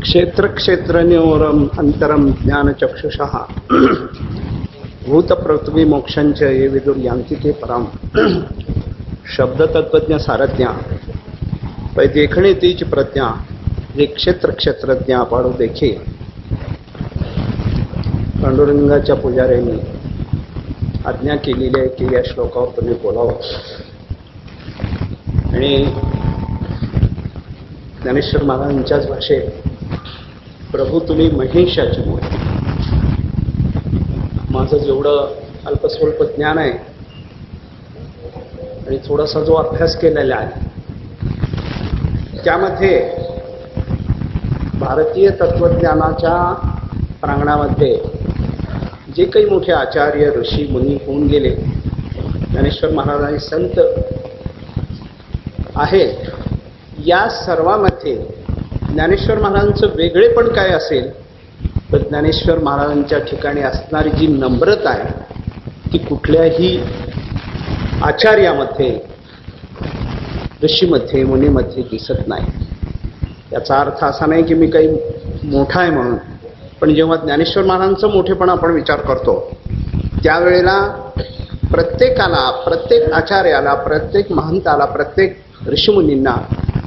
क्षेत्र क्षेत्रनियोरम अंतरम ज्ञानचक्षुषः भूतप्रथमी मोक्षंच ये विदुर यांतिके परम शब्द तत्वज्ञ सारज्ञा पै देखणे तीच प्रज्ञा जे क्षेत्र क्षेत्रज्ञा पाडू देखे. पांडुरंगाच्या पुजाऱ्यांनी आज्ञा केलेली आहे की या श्लोकावर तुम्ही बोलावं. आणि ज्ञानेश्वर महाराजांच्याच भाषेत प्रभू तुम्ही महेशाची मूर्ती. माझं जेवढं अल्पस्वल्प ज्ञान आहे आणि थोडासा जो अभ्यास केलेला आहे त्यामध्ये भारतीय तत्वज्ञानाच्या प्रांगणामध्ये जे काही मोठे आचार्य ऋषी मुनी होऊन गेले, ज्ञानेश्वर महाराजांनी संत आहेत, या सर्वांमध्ये ज्ञानेश्वर महाराजांचं वेगळेपण काय असेल तर ज्ञानेश्वर महाराजांच्या ठिकाणी असणारी जी नम्रता आहे ती कुठल्याही आचार्यामध्ये ऋषीमध्ये मुनीमध्ये दिसत नाही. याचा अर्थ असा नाही की मी काही मोठा आहे म्हणून, पण जेव्हा ज्ञानेश्वर महाराजांचं मोठेपण आपण विचार करतो त्यावेळेला प्रत्येकाला, प्रत्येक आचार्याला, प्रत्येक महंताला, प्रत्येक ऋषीमुनींना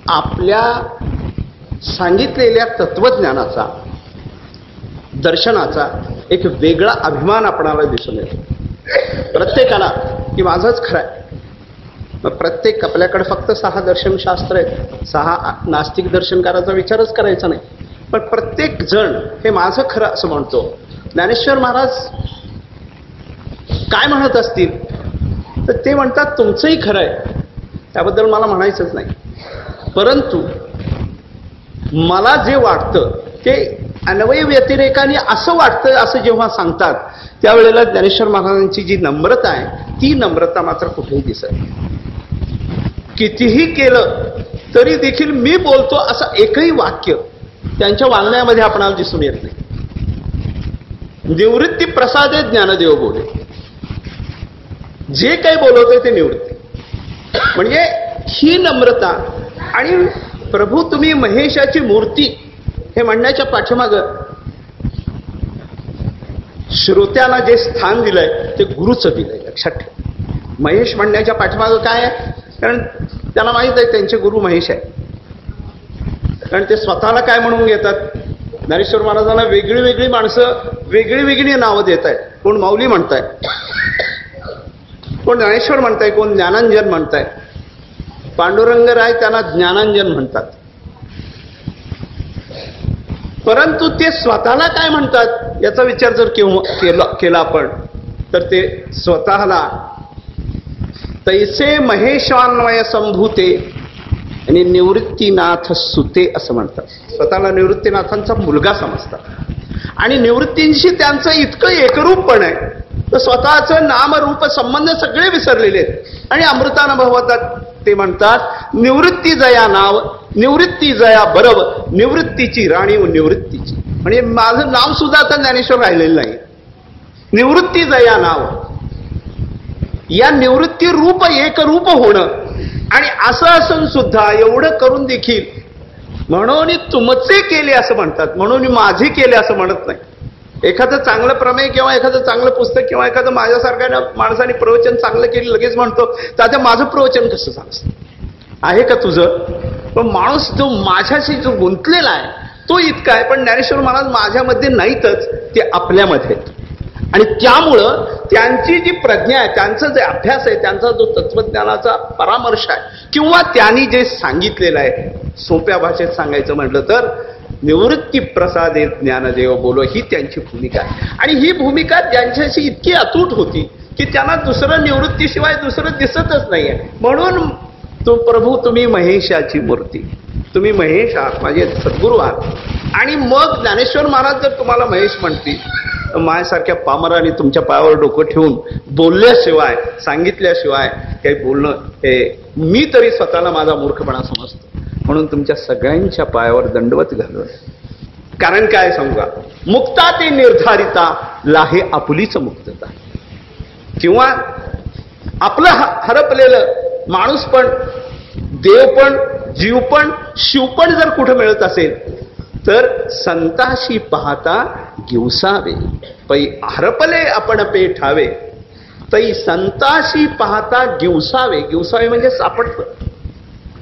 आपल्या सांगितलेल्या तत्वज्ञानाचा, दर्शनाचा एक वेगळा अभिमान आपणाला दिसून येतो. प्रत्येकाला की माझंच खरं आहे. मग प्रत्येक आपल्याकडे फक्त 6 दर्शनशास्त्र आहेत, 6 नास्तिक दर्शनकाराचा विचारच करायचा नाही, पण प्रत्येक जण हे माझं खरं असं म्हणतो. ज्ञानेश्वर महाराज काय म्हणत असतील तर ते म्हणतात तुमचंही खरं आहे, त्याबद्दल मला म्हणायचंच नाही, परंतु मला जे वाटतं ते अन्वय व्यतिरेकाने असं वाटतं असं जेव्हा सांगतात त्यावेळेला ज्ञानेश्वर महाराजांची जी नम्रता आहे ती नम्रता मात्र कुठेही दिसत नाही. कितीही केलं तरी देखील मी बोलतो असं एकही वाक्य त्यांच्या वाङ्मयामध्ये आपणाला दिसून येत नाही. निवृत्ती प्रसादे ज्ञानदेव बोले, जे काही बोलवतोय ते निवृत्ती. म्हणजे ही नम्रता. आणि प्रभू तुम्ही महेशाची मूर्ती हे म्हणण्याच्या पाठीमागं श्रोत्याला जे स्थान दिलंय ते गुरुचं दिलंय, लक्षात ठेवा. महेश म्हणण्याच्या पाठीमागं काय आहे? कारण त्यांना माहित आहे त्यांचे गुरु महेश आहे. कारण ते स्वतःला काय म्हणून घेतात? ज्ञानेश्वर महाराजांना वेगळी वेगळी माणसं वेगळी वेगळी नावं देत आहेत. कोण माऊली म्हणताय, कोण ज्ञानेश्वर म्हणताय, कोण ज्ञानांजन म्हणताय. पांडुरंग राय त्यांना ज्ञानांजन म्हणतात. परंतु ते स्वतःला काय म्हणतात याचा विचार जर केला आपण तर ते स्वतःला तैसे महेशान्वय संभूते आणि निवृत्तीनाथ सुते असं म्हणतात. स्वतःला निवृत्तीनाथांचा मुलगा समजतात आणि निवृत्तींशी त्यांचं इतकं एकरूपपण आहे तर स्वतःचं नाम रूप संबंध सगळे विसरलेले आहेत. आणि अमृतानुभवात ते म्हणतात निवृत्ती जया नाव, निवृत्ती जया बरव, निवृत्तीची राणी व निवृत्तीची. म्हणजे माझं नाव सुद्धा आता ज्ञानेश्वर राहिलेलं नाही. निवृत्ती जया नाव, या निवृत्ती रूप एक रूप होणं. आणि असं असून सुद्धा एवढं करून देखील म्हणून तुमचे केले असं म्हणतात, म्हणून माझे केले असं म्हणत नाही. एखादं चांगलं प्रमेय किंवा एखादं चांगलं पुस्तक किंवा एखादं माझ्यासारख्या माणसाने प्रवचन चांगलं केलं लगेच म्हणतो तात्या माझं प्रवचन कसं चांगलं आहे का तुझं? पण माणूस जो माझ्याशी जो गुंतलेला आहे तो इतका आहे, पण ज्ञानेश्वर महाराज माझ्यामध्ये नाहीतच, ते आपल्यामध्ये आहेत. आणि त्यामुळं त्यांची जी प्रज्ञा आहे, त्यांचा जे अभ्यास आहे, त्यांचा जो तत्वज्ञानाचा परामर्श आहे किंवा त्यांनी जे सांगितलेलं आहे, सोप्या भाषेत सांगायचं म्हटलं तर निवृत्ती प्रसादे ज्ञानदेव बोलो, ही त्यांची भूमिका आहे. आणि ही भूमिका त्यांच्याशी इतकी अतूट होती की त्यांना दुसरं निवृत्तीशिवाय दुसरं दिसतच नाहीये. म्हणून तो प्रभू तुम्ही महेशाची मूर्ती, तुम्ही महेश आहात, माझे सद्गुरू आहात. आणि मग ज्ञानेश्वर महाराज जर तुम्हाला महेश म्हणतील, माझ्यासारख्या पामराने तुमच्या पायावर डोकं ठेवून बोलल्याशिवाय, सांगितल्याशिवाय काही बोलणं हे मी तरी स्वतःला माझा मूर्खपणा समजतो. म्हणून तुमच्या सगळ्यांच्या पायावर दंडवत घालून. कारण काय सांगा, मुक्ता ते निर्धारिता लाहे आपुलीच मुक्तता. किंवा आपलं हरपलेलं माणूस पण, देव पण, जीव पण, शिव पण जर कुठं मिळत असेल तर संताशी पाहता गिवसावे, पै हरपले आपण पेठावे, तै संताशी पाहता गिवसावे. गिवसावे म्हणजे सापडतं.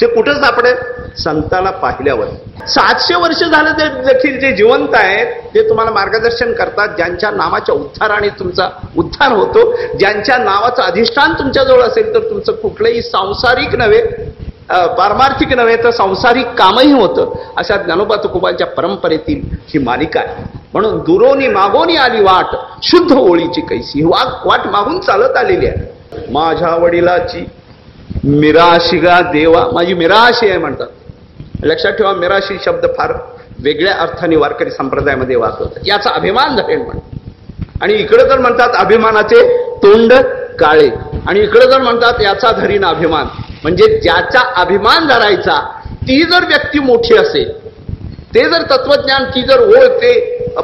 ते कुठं सापडेल? संताला पाहिल्यावर. 700 वर्ष झालं ते देखील जे जिवंत आहेत, ते तुम्हाला मार्गदर्शन करतात. ज्यांच्या नावाच्या उद्धाराने तुमचा उद्धार होतो, ज्यांच्या नावाचं अधिष्ठान तुमच्याजवळ असेल तर तुमचं कुठलंही सांसारिक नव्हे, पारमार्थिक नव्हे तर सांसारिक कामही होतं. अशा ज्ञानोबा तुकोबांच्या परंपरेतील ही मालिका आहे. म्हणून दुरोनी मागोनी आली वाट, शुद्ध ओळीची कैसी. ही वाट मागून चालत आलेली आहे. माझ्या वडिलाची मिराशी गा देवा, माझी मिराशी आहे म्हणतात. लक्षात ठेवा, मिराशी शब्द फार वेगळ्या अर्थाने वारकरी संप्रदायामध्ये वापरतात. याचा अभिमान धरेल म्हणतात. आणि इकडे तर म्हणतात अभिमानाचे तोंड काळे, आणि इकडे जर म्हणतात याचा धरीन अभिमान. म्हणजे ज्याचा अभिमान धरायचा ती जर व्यक्ती मोठी असेल, ते जर तत्वज्ञान, ती जर ओळ, ते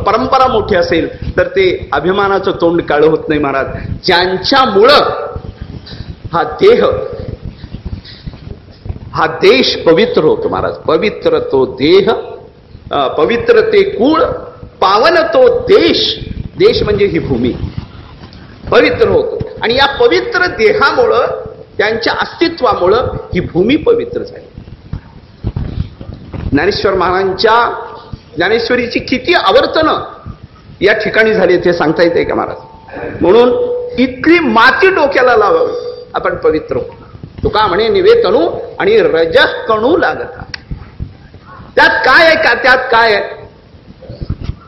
परंपरा मोठी असेल, तर ते अभिमानाचं तोंड काळं होत नाही महाराज. ज्यांच्यामुळं हा देह, हा देश पवित्र होतो महाराज. पवित्र तो देह, पवित्र ते कुळ, पावन तो देश. देश म्हणजे ही भूमी पवित्र होतो. आणि या पवित्र देहामुळं, त्यांच्या अस्तित्वामुळं ही भूमी पवित्र झाली. ज्ञानेश्वर महाराजांच्या ज्ञानेश्वरीची किती आवर्तनं या ठिकाणी झाली ते सांगता येते का महाराज? म्हणून इथली माती डोक्याला लावावी, आपण पवित्र होतो. तुका म्हणे निवेतनू आणि रजः कणू लागता. त्यात काय आहे का? त्यात काय आहे?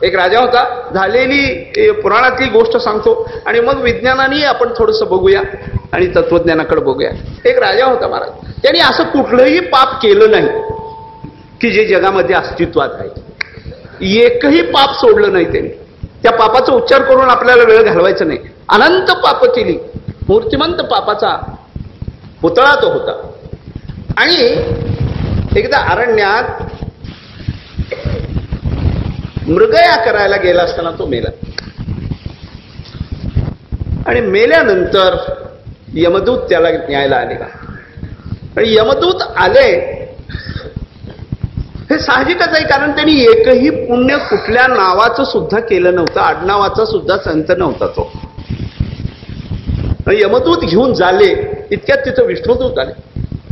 एक राजा होता, झालेली पुराणातली गोष्ट सांगतो आणि मग विज्ञानाने आपण थोडंसं बघूया आणि तत्वज्ञानाकडे बघूया. एक राजा होता महाराज, त्यांनी असं कुठलंही पाप केलं नाही की जे जगामध्ये अस्तित्वात आहे. एकही पाप सोडलं नाही त्यांनी. त्या पापाचा उच्चार करून आपल्याला वेळ घालवायचा नाही. अनंत पाप केली, मूर्तिमंत पापाचा पुतळा तो होता. आणि एकदा अरण्यात मृगया करायला गेला असताना तो मेला. आणि मेल्यानंतर यमदूत त्याला न्यायला आलेला. आणि यमदूत आले हे साहजिकच आहे, कारण त्यांनी एकही पुण्य कुठल्या नावाचं सुद्धा केलं नव्हतं, आडनावाचा सुद्धा संत नव्हता तो. यमदूत घेऊन झाले इतक्यात तिथं विष्णुदूत आले.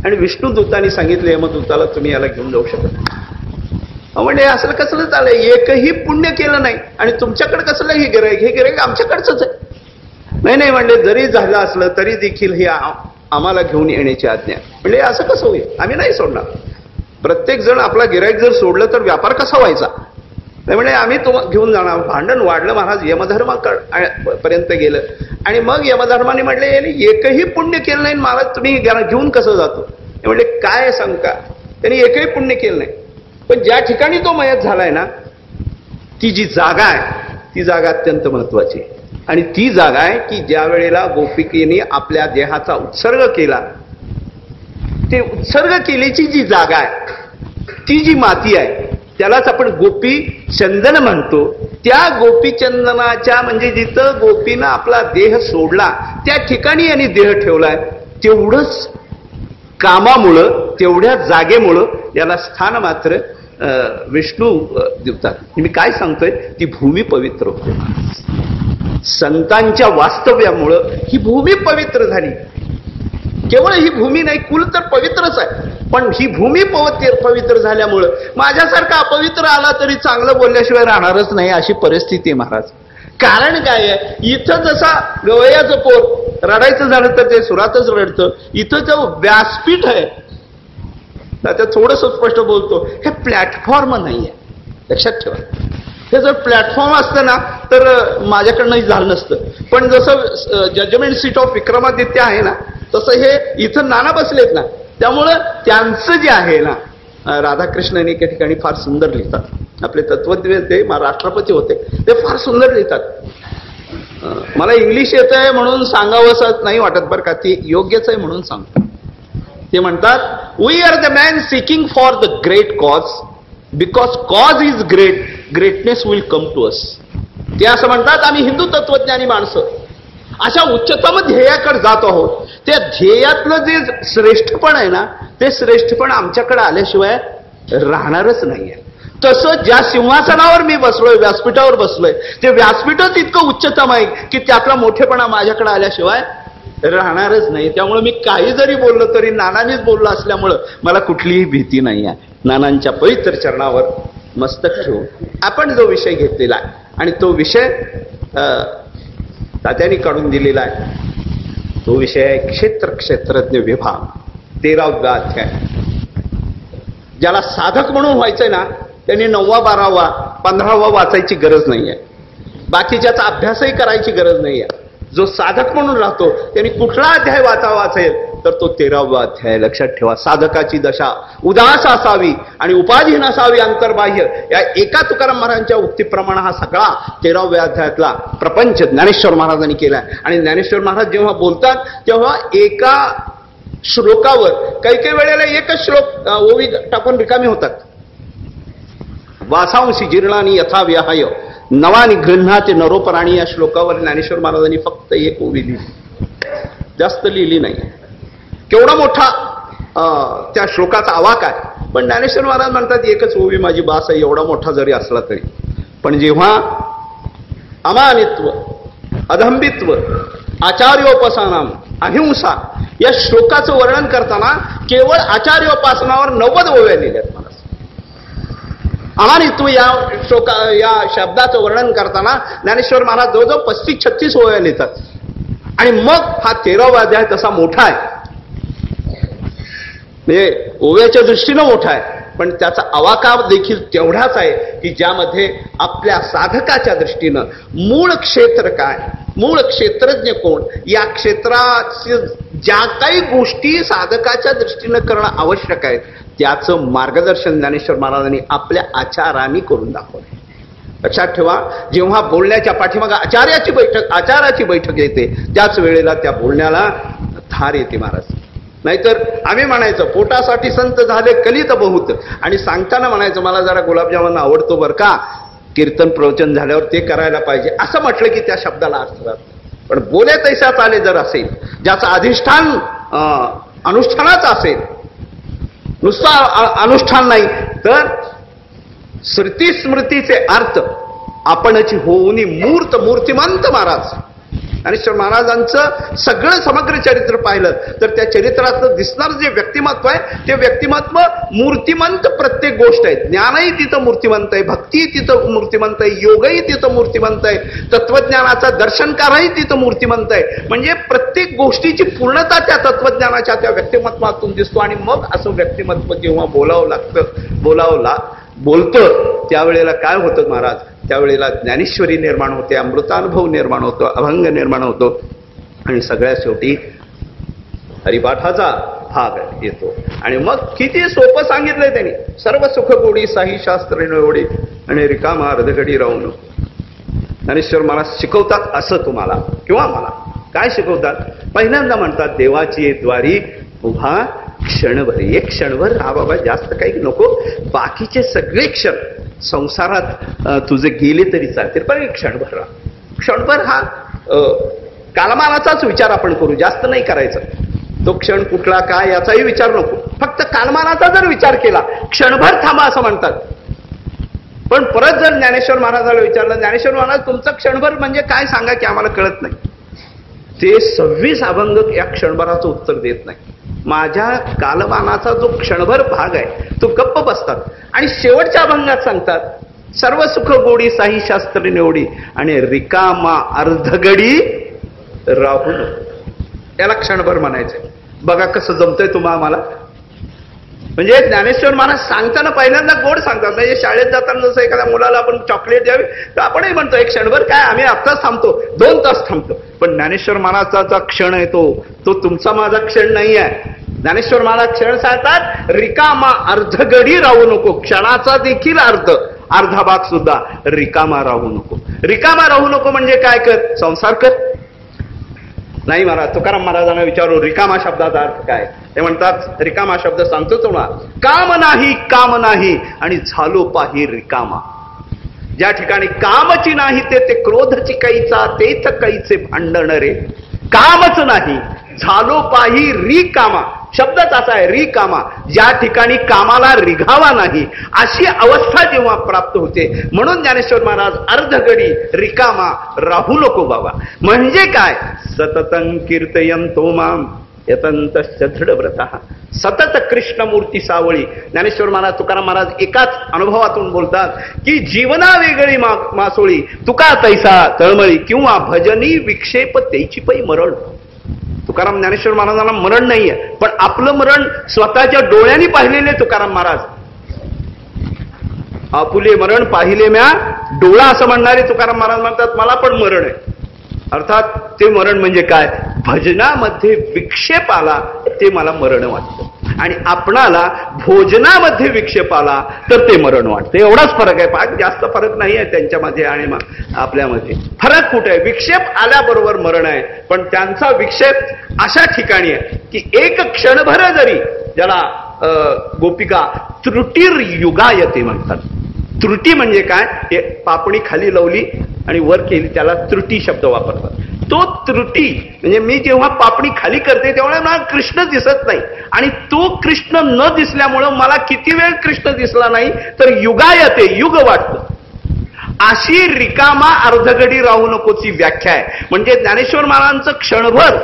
आणि विष्णुदूतांनी सांगितलं यमदूताला, तुम्ही याला घेऊन जाऊ शकत नाही. म्हणजे असलं कसलं चाललंय? एकही पुण्य केलं नाही आणि तुमच्याकडे कसलं हे गिऱ्हाईक? हे गिऱ्हाईक आमच्याकडचंच आहे. नाही नाही म्हणले, जरी झालं असलं तरी देखील हे आम्हाला घेऊन येण्याची आज्ञा. म्हणजे असं कसं होईल? आम्ही नाही सोडणार. प्रत्येक जण आपला गिऱ्हाईक जर सोडलं तर व्यापार कसा व्हायचा? नाही म्हणजे आम्ही घेऊन जाणार. भांडण वाढलं महाराज, यमधर्मापर्यंत गेलं. आणि मग यमधर्माने म्हटले, एकही पुण्य केलं नाही महाराज, तुम्ही घेऊन कसं जातो? म्हणजे काय सांगता? त्यांनी एकही पुण्य केलं नाही. पण ज्या ठिकाणी तो मयत झालाय ना, ती जी जागा आहे ती जागा अत्यंत महत्वाची आहे. आणि ती जागा आहे की ज्या वेळेला गोपिकेने आपल्या देहाचा उत्सर्ग केला, ते उत्सर्ग केल्याची जी जागा आहे, ती जी माती आहे, त्यालाच आपण गोपी चंदन म्हणतो. त्या गोपी चंदनाच्या, म्हणजे जिथं गोपीनं आपला देह सोडला त्या ठिकाणी यांनी देह ठेवलाय. तेवढंच कामामुळं, तेवढ्या जागेमुळं याला स्थान मात्र विष्णू देवतात. मी काय सांगतोय, ती भूमी पवित्र होते. संतांच्या वास्तव्यामुळं ही भूमी पवित्र झाली. केवळ ही भूमी नाही, कुल तर पवित्रच आहे, पण ही भूमी पवित्र झाल्यामुळं माझ्यासारखा अपवित्र आला तरी चांगलं बोलल्याशिवाय राहणारच नाही, अशी परिस्थिती आहे महाराज. कारण काय आहे? इथं जसा गवयाचं पोर रडायचं झालं तर ते सुरातच रडतं. इथं जो व्यासपीठ आहे, आता थोडंस स्पष्ट बोलतो, हे प्लॅटफॉर्म नाही आहे. लक्षात ठेवा, हे जर प्लॅटफॉर्म असतं ना तर माझ्याकडनंही झालं नसतं. पण जसं जजमेंट सीट ऑफ विक्रमादित्य आहे ना, तसं हे इथं नाना बसलेत ना, त्यामुळं त्यांचं जे आहे ना, राधाकृष्णन एके ठिकाणी फार सुंदर लिहितात. आपले तत्वज्ञ ते राष्ट्रपती होते, ते फार सुंदर लिहितात. मला इंग्लिश येत आहे म्हणून सांगावं असं नाही वाटत बरं का, ते योग्यच आहे म्हणून सांगतो. ते म्हणतात, we are the man seeking for the great cause, because cause is great, greatness will come to us. ते असं म्हणतात, आम्ही हिंदू तत्वज्ञानी माणसं अशा उच्चतम ध्येयाकडे जात आहोत. त्या ध्येयातलं जे श्रेष्ठपण आहे ना, ते श्रेष्ठपण आमच्याकडे आल्याशिवाय राहणारच नाहीये. तसं ज्या सिंहासनावर मी बसलोय, व्यासपीठावर बसलोय, ते व्यासपीठच इतकं उच्चतम आहे की त्यातला मोठेपणा माझ्याकडे आल्याशिवाय राहणारच नाही. त्यामुळे मी काही जरी बोललो तरी नानांनीच बोललो असल्यामुळं मला कुठलीही भीती नाही आहे. नानांच्या पवित्र चरणावर मस्तक ठेवून आपण जो विषय घेतलेला आहे आणि तो विषय तात्यांनी काढून दिलेला आहे, तो विषय आहे क्षेत्रज्ञ विभाग, 13वा अध्याय. ज्याला साधक म्हणून व्हायचंय ना त्यांनी 9वा 12वा 15वा वाचायची गरज नाहीये, बाकीच्याचा अभ्यासही करायची गरज नाहीये. जो साधक म्हणून राहतो त्यांनी कुठला अध्याय वाचावा असेल तर तो 13वा अध्याय. लक्षात ठेवा, साधकाची दशा उदास असावी आणि उपाधी नसावी अंतर्बाह्य, या एका तुकाराम महाराजांच्या उक्तीप्रमाणे हा सगळा 13व्या अध्यायातला प्रपंच ज्ञानेश्वर महाराजांनी केलाय. आणि ज्ञानेश्वर महाराज जेव्हा बोलतात तेव्हा एका श्लोकावर काही वेळेला एकच श्लोक ओवी टाकून रिकामी होतात. वासांशी जीर्णानी यथा विहाय नवानी गृह्णाते नरोपराणी, या श्लोकावर ज्ञानेश्वर महाराजांनी फक्त एक ओवी लिहिली, जास्त लिहिली नाही. केवढा मोठा त्या श्लोकाचा आवाक आहे, पण ज्ञानेश्वर महाराज म्हणतात एकच ओवी माझी बास आहे, एवढा मोठा जरी असला तरी. पण जेव्हा अमानित्व, अधंबित्व, आचार्योपासनाम, अहिंसा या श्लोकाचं वर्णन करताना केवळ आचार्योपासनावर 90 ओव्या लिहिल्यात. मला अमानित्व या शब्दाचं वर्णन करताना ज्ञानेश्वर महाराज जवळजवळ 35-36 ओव्या लिहितात. आणि मग हा 13वा अध्याय तसा मोठा आहे, म्हणजे ओव्याच्या दृष्टीनं मोठा आहे, पण त्याचा आवाका देखील तेवढाच आहे की ज्यामध्ये आपल्या साधकाच्या दृष्टीनं मूळ क्षेत्र काय, मूळ क्षेत्रज्ञ कोण, या क्षेत्राची ज्या काही गोष्टी साधकाच्या दृष्टीनं करणं आवश्यक आहे त्याचं मार्गदर्शन ज्ञानेश्वर महाराजांनी आपल्या आचारांनी करून दाखवलं. लक्षात ठेवा, जेव्हा बोलण्याच्या पाठीमागे आचाराची बैठक येते त्याच वेळेला त्या बोलण्याला धार येते महाराज. नाहीतर आम्ही म्हणायचं पोटासाठी संत झाले कलित बहुत, आणि सांगताना म्हणायचं मला जरा गुलाबजामुन आवडतो बरं का, कीर्तन प्रवचन झाल्यावर ते करायला पाहिजे, असं म्हटलं की त्या शब्दाला अर्थ राहतो. पण बोले तैसा चाले जर असेल, ज्याचं अधिष्ठान अनुष्ठानाचं असेल, नुसता अनुष्ठान नाही तर श्रुती स्मृतीचे अर्थ आपणची होऊनी मूर्तिमंत महाराज. ज्ञानेश्वर महाराजांचं सगळं समग्र चरित्र पाहिलं तर त्या चरित्रातलं दिसणारं जे व्यक्तिमत्व आहे ते व्यक्तिमत्व मूर्तिमंत प्रत्येक गोष्ट आहे. ज्ञानही तिथं मूर्तिमंत आहे, भक्ती तिथं मूर्तिमंत आहे, योगही तिथं मूर्तिमंत आहे, तत्वज्ञानाचा दर्शनकारही तिथं मूर्तिमंत आहे. म्हणजे प्रत्येक गोष्टीची पूर्णता त्या तत्वज्ञानाच्या त्या व्यक्तिमत्वातून दिसतो. आणि मग असं व्यक्तिमत्व जेव्हा बोलतं त्यावेळेला काय होतं महाराज, त्यावेळेला ज्ञानेश्वरी निर्माण होते, अमृतानुभव निर्माण होतो, अभंग निर्माण होतो, आणि सगळ्यात शेवटी हरिपाठाचा भाग येतो. आणि मग किती सोपं सांगितलंय त्यांनी, सर्व सुख गोडी साही शास्त्र निवडी आणि रिकामा अर्धघडी राहून. ज्ञानेश्वर महाराज शिकवतात असं तुम्हाला किंवा मला काय शिकवतात, पहिल्यांदा म्हणतात देवाची द्वारी उभा क्षणभर, एक क्षणभर राहा बाबा, जास्त काही नको, बाकीचे सगळे क्षण संसारात तुझे गेले तरी चालतील, पण एक क्षणभर राहा. क्षणभर हा कालमानाचाच विचार आपण करू, जास्त नाही करायचा. तो क्षण कुठला काय याचाही विचार नको, फक्त कालमानाचा जर विचार केला, क्षणभर थांबा असं म्हणतात. पण परत जर ज्ञानेश्वर महाराजाला विचारलं, ज्ञानेश्वर महाराज तुमचं क्षणभर म्हणजे काय सांगा की आम्हाला कळत नाही, ते 26 अभंग या क्षणभराचं उत्तर देत नाही. माझ्या कालमानाचा जो क्षणभर भाग आहे तो गप्प बसतात आणि शेवटच्या अभंगात सांगतात सर्व सुख गोडी साही शास्त्र निवडी आणि रिकामा अर्धगडी राहून. याला क्षणभर म्हणायचंय. बघा कसं जमतंय तुम्हाला. म्हणजे ज्ञानेश्वर महाराज सांगताना पहिल्यांदा गोड सांगतात. म्हणजे शाळेत जाताना जसं एखाद्या मुलाला आपण चॉकलेट द्यावी तर आपणही म्हणतो एक क्षणभर काय, आम्ही आत्ताच थांबतो, 2 तास थांबतो. पण ज्ञानेश्वर महाराजाचा क्षण आहे तो तुमचा माझा क्षण नाही आहे. ज्ञानेश्वर महाराज क्षण सांगतात रिकामा अर्धगडी राहू नको, क्षणाचा देखील अर्धा भाग सुद्धा रिकामा राहू नको. रिकामा राहू नको म्हणजे काय, कर संसार कर. नाही महाराज, तुकाराम महाराजांना विचारू रिकामा शब्दाचा अर्थ काय. ते म्हणतात रिकामा शब्द सांगतो तुम्हाला, काम नाही आणि झालो पाही रिकामा. ज्या ठिकाणी कामची नाही ते क्रोधची कैचा, तेच कैचे भांडण रे. कामच नाही झालो पाही रिकामा. शब्दच असा आहे रिकामा, ज्या ठिकाणी कामाला रिघावा नाही अशी अवस्था जेव्हा प्राप्त होते. म्हणून ज्ञानेश्वर महाराज अर्धगडी रिकामा राहू नको बाबा. म्हणजे काय? सततं कीर्तयंतो माम यतंतश्च दृढव्रतः. सतत कृष्णमूर्ती सावळी. ज्ञानेश्वर महाराज तुकाराम महाराज एकाच अनुभवातून बोलतात की जीवना वेगळी मासोळी तुका तैसा तळमळी किंवा भजनी विक्षेप तेची पै मरण. तुकाराम ज्ञानेश्वर महाराजांना मरण नाहीये, पण आपलं मरण स्वतःच्या डोळ्यांनी पाहिलेले तुकाराम महाराज. आपुले मरण पाहिले म्या डोळा असं म्हणणारे तुकाराम महाराज म्हणतात मला पण मरण आहे. अर्थात ते मरण म्हणजे काय? भजनामध्ये विक्षेप आला ते मला मरण वाटतं, आणि आपणाला भोजनामध्ये विक्षेप आला तर ते मरण वाटतं. एवढाच फरक आहे. फार जास्त फरक नाही आहे त्यांच्यामध्ये आणि आपल्यामध्ये. फरक कुठे आहे? विक्षेप आल्याबरोबर मरण आहे, पण त्यांचा विक्षेप अशा ठिकाणी आहे की एक क्षणभर जरी, ज्याला गोपिका त्रुटीर युगायते म्हणतात. त्रुटी म्हणजे काय? हे पापणी खाली लावली आणि वर केली त्याला त्रुटी शब्द वापरतात. तो त्रुटी म्हणजे मी जेव्हा पापणी खाली करते तेव्हा मला कृष्ण दिसत नाही, आणि तो कृष्ण न दिसल्यामुळं मला किती वेळ कृष्ण दिसला नाही तर युगायते, युग वाटतं. अशी रिकामा अर्धगडी राहू नकोची व्याख्या आहे. म्हणजे ज्ञानेश्वर महाराजांचं क्षणभर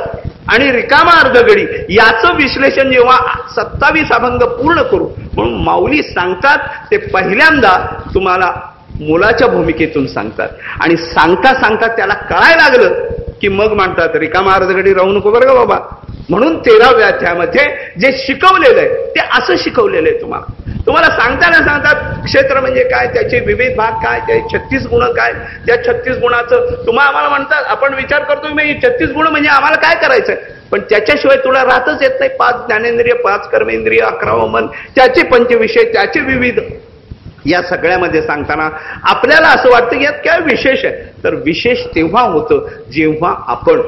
आणि रिकामा अर्धगडी याचं विश्लेषण जेव्हा 27 अभंग पूर्ण करू म्हणून माऊली सांगतात ते पहिल्यांदा तुम्हाला मुलाच्या भूमिकेतून सांगतात, आणि सांगता सांगता त्याला कळायला लागलं की मग म्हणतात रिकामा अर्धगडी राहू नको बरं का बाबा. म्हणून 13व्या अध्यायामध्ये जे शिकवलेलं आहे ते असं शिकवलेलं आहे. तुम्हाला सांगताना सांगतात क्षेत्र म्हणजे काय, त्याचे विविध भाग काय, त्याचे 36 गुण काय, त्या 36 गुणाचं तुम्हाला आम्हाला म्हणतात. आपण विचार करतो की 36 गुण म्हणजे आम्हाला काय करायचंय, पण त्याच्याशिवाय तुला राहतच येत नाही. 5 ज्ञानेंद्रिय, 5 कर्मेंद्रिय, 11 मन, त्याचे पंचविषय, त्याचे विविध. या सगळ्यामध्ये सांगताना आपल्याला असं वाटतं की यात काय विशेष आहे, तर विशेष तेव्हा होतं जेव्हा आपण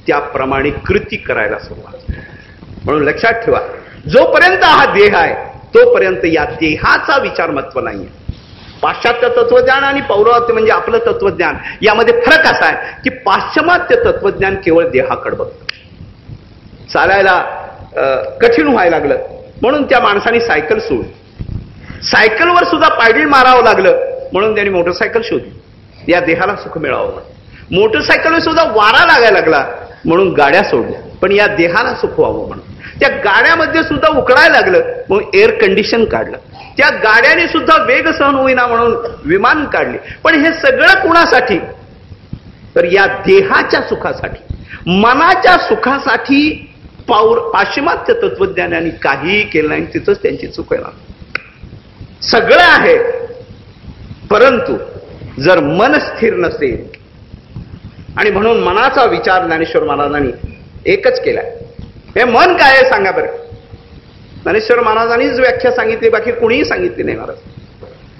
त्याप्रमाणे कृती करायला सुरुवात. म्हणून लक्षात ठेवा, जोपर्यंत हा देह आहे तोपर्यंत या देहाचा विचार महत्व नाहीये. पाश्चात्य तत्वज्ञान आणि पौर्वात्य म्हणजे आपलं तत्वज्ञान यामध्ये फरक असा आहे की पाश्चिमात्य तत्वज्ञान केवळ देहाकडे बघतं. चालायला कठीण व्हायला लागलं म्हणून त्या माणसाने सायकल सोडली. सायकलवर सुद्धा पायडील मारावं लागलं म्हणून त्यांनी मोटरसायकल शोधली, या देहाला सुख मिळावं म्हणून. मोटरसायकलवर सुद्धा वारा लागायला लागला म्हणून गाड्या सोडल्या, पण या देहाला सुख व्हावं म्हणून. त्या गाड्यामध्ये सुद्धा उकडायला लागलं म्हणून एअर कंडिशन काढलं. त्या गाड्याने सुद्धा वेग सहन होईना म्हणून विमान काढले. पण हे सगळं कुणासाठी? तर या देहाच्या सुखासाठी, मनाच्या सुखासाठी. पाश्चिमात्य तत्वज्ञानाने काहीही केलं नाही, तिथंच त्यांची चूक आहे. सगळं आहे, परंतु जर मन स्थिर नसेल, आणि म्हणून मनाचा विचार ज्ञानेश्वर महाराजांनी एकच केलाय. हे मन काय आहे सांगा बरं. ज्ञानेश्वर महाराजांनीच व्याख्या सांगितली, बाकी कुणीही सांगितली नाही. महाराज,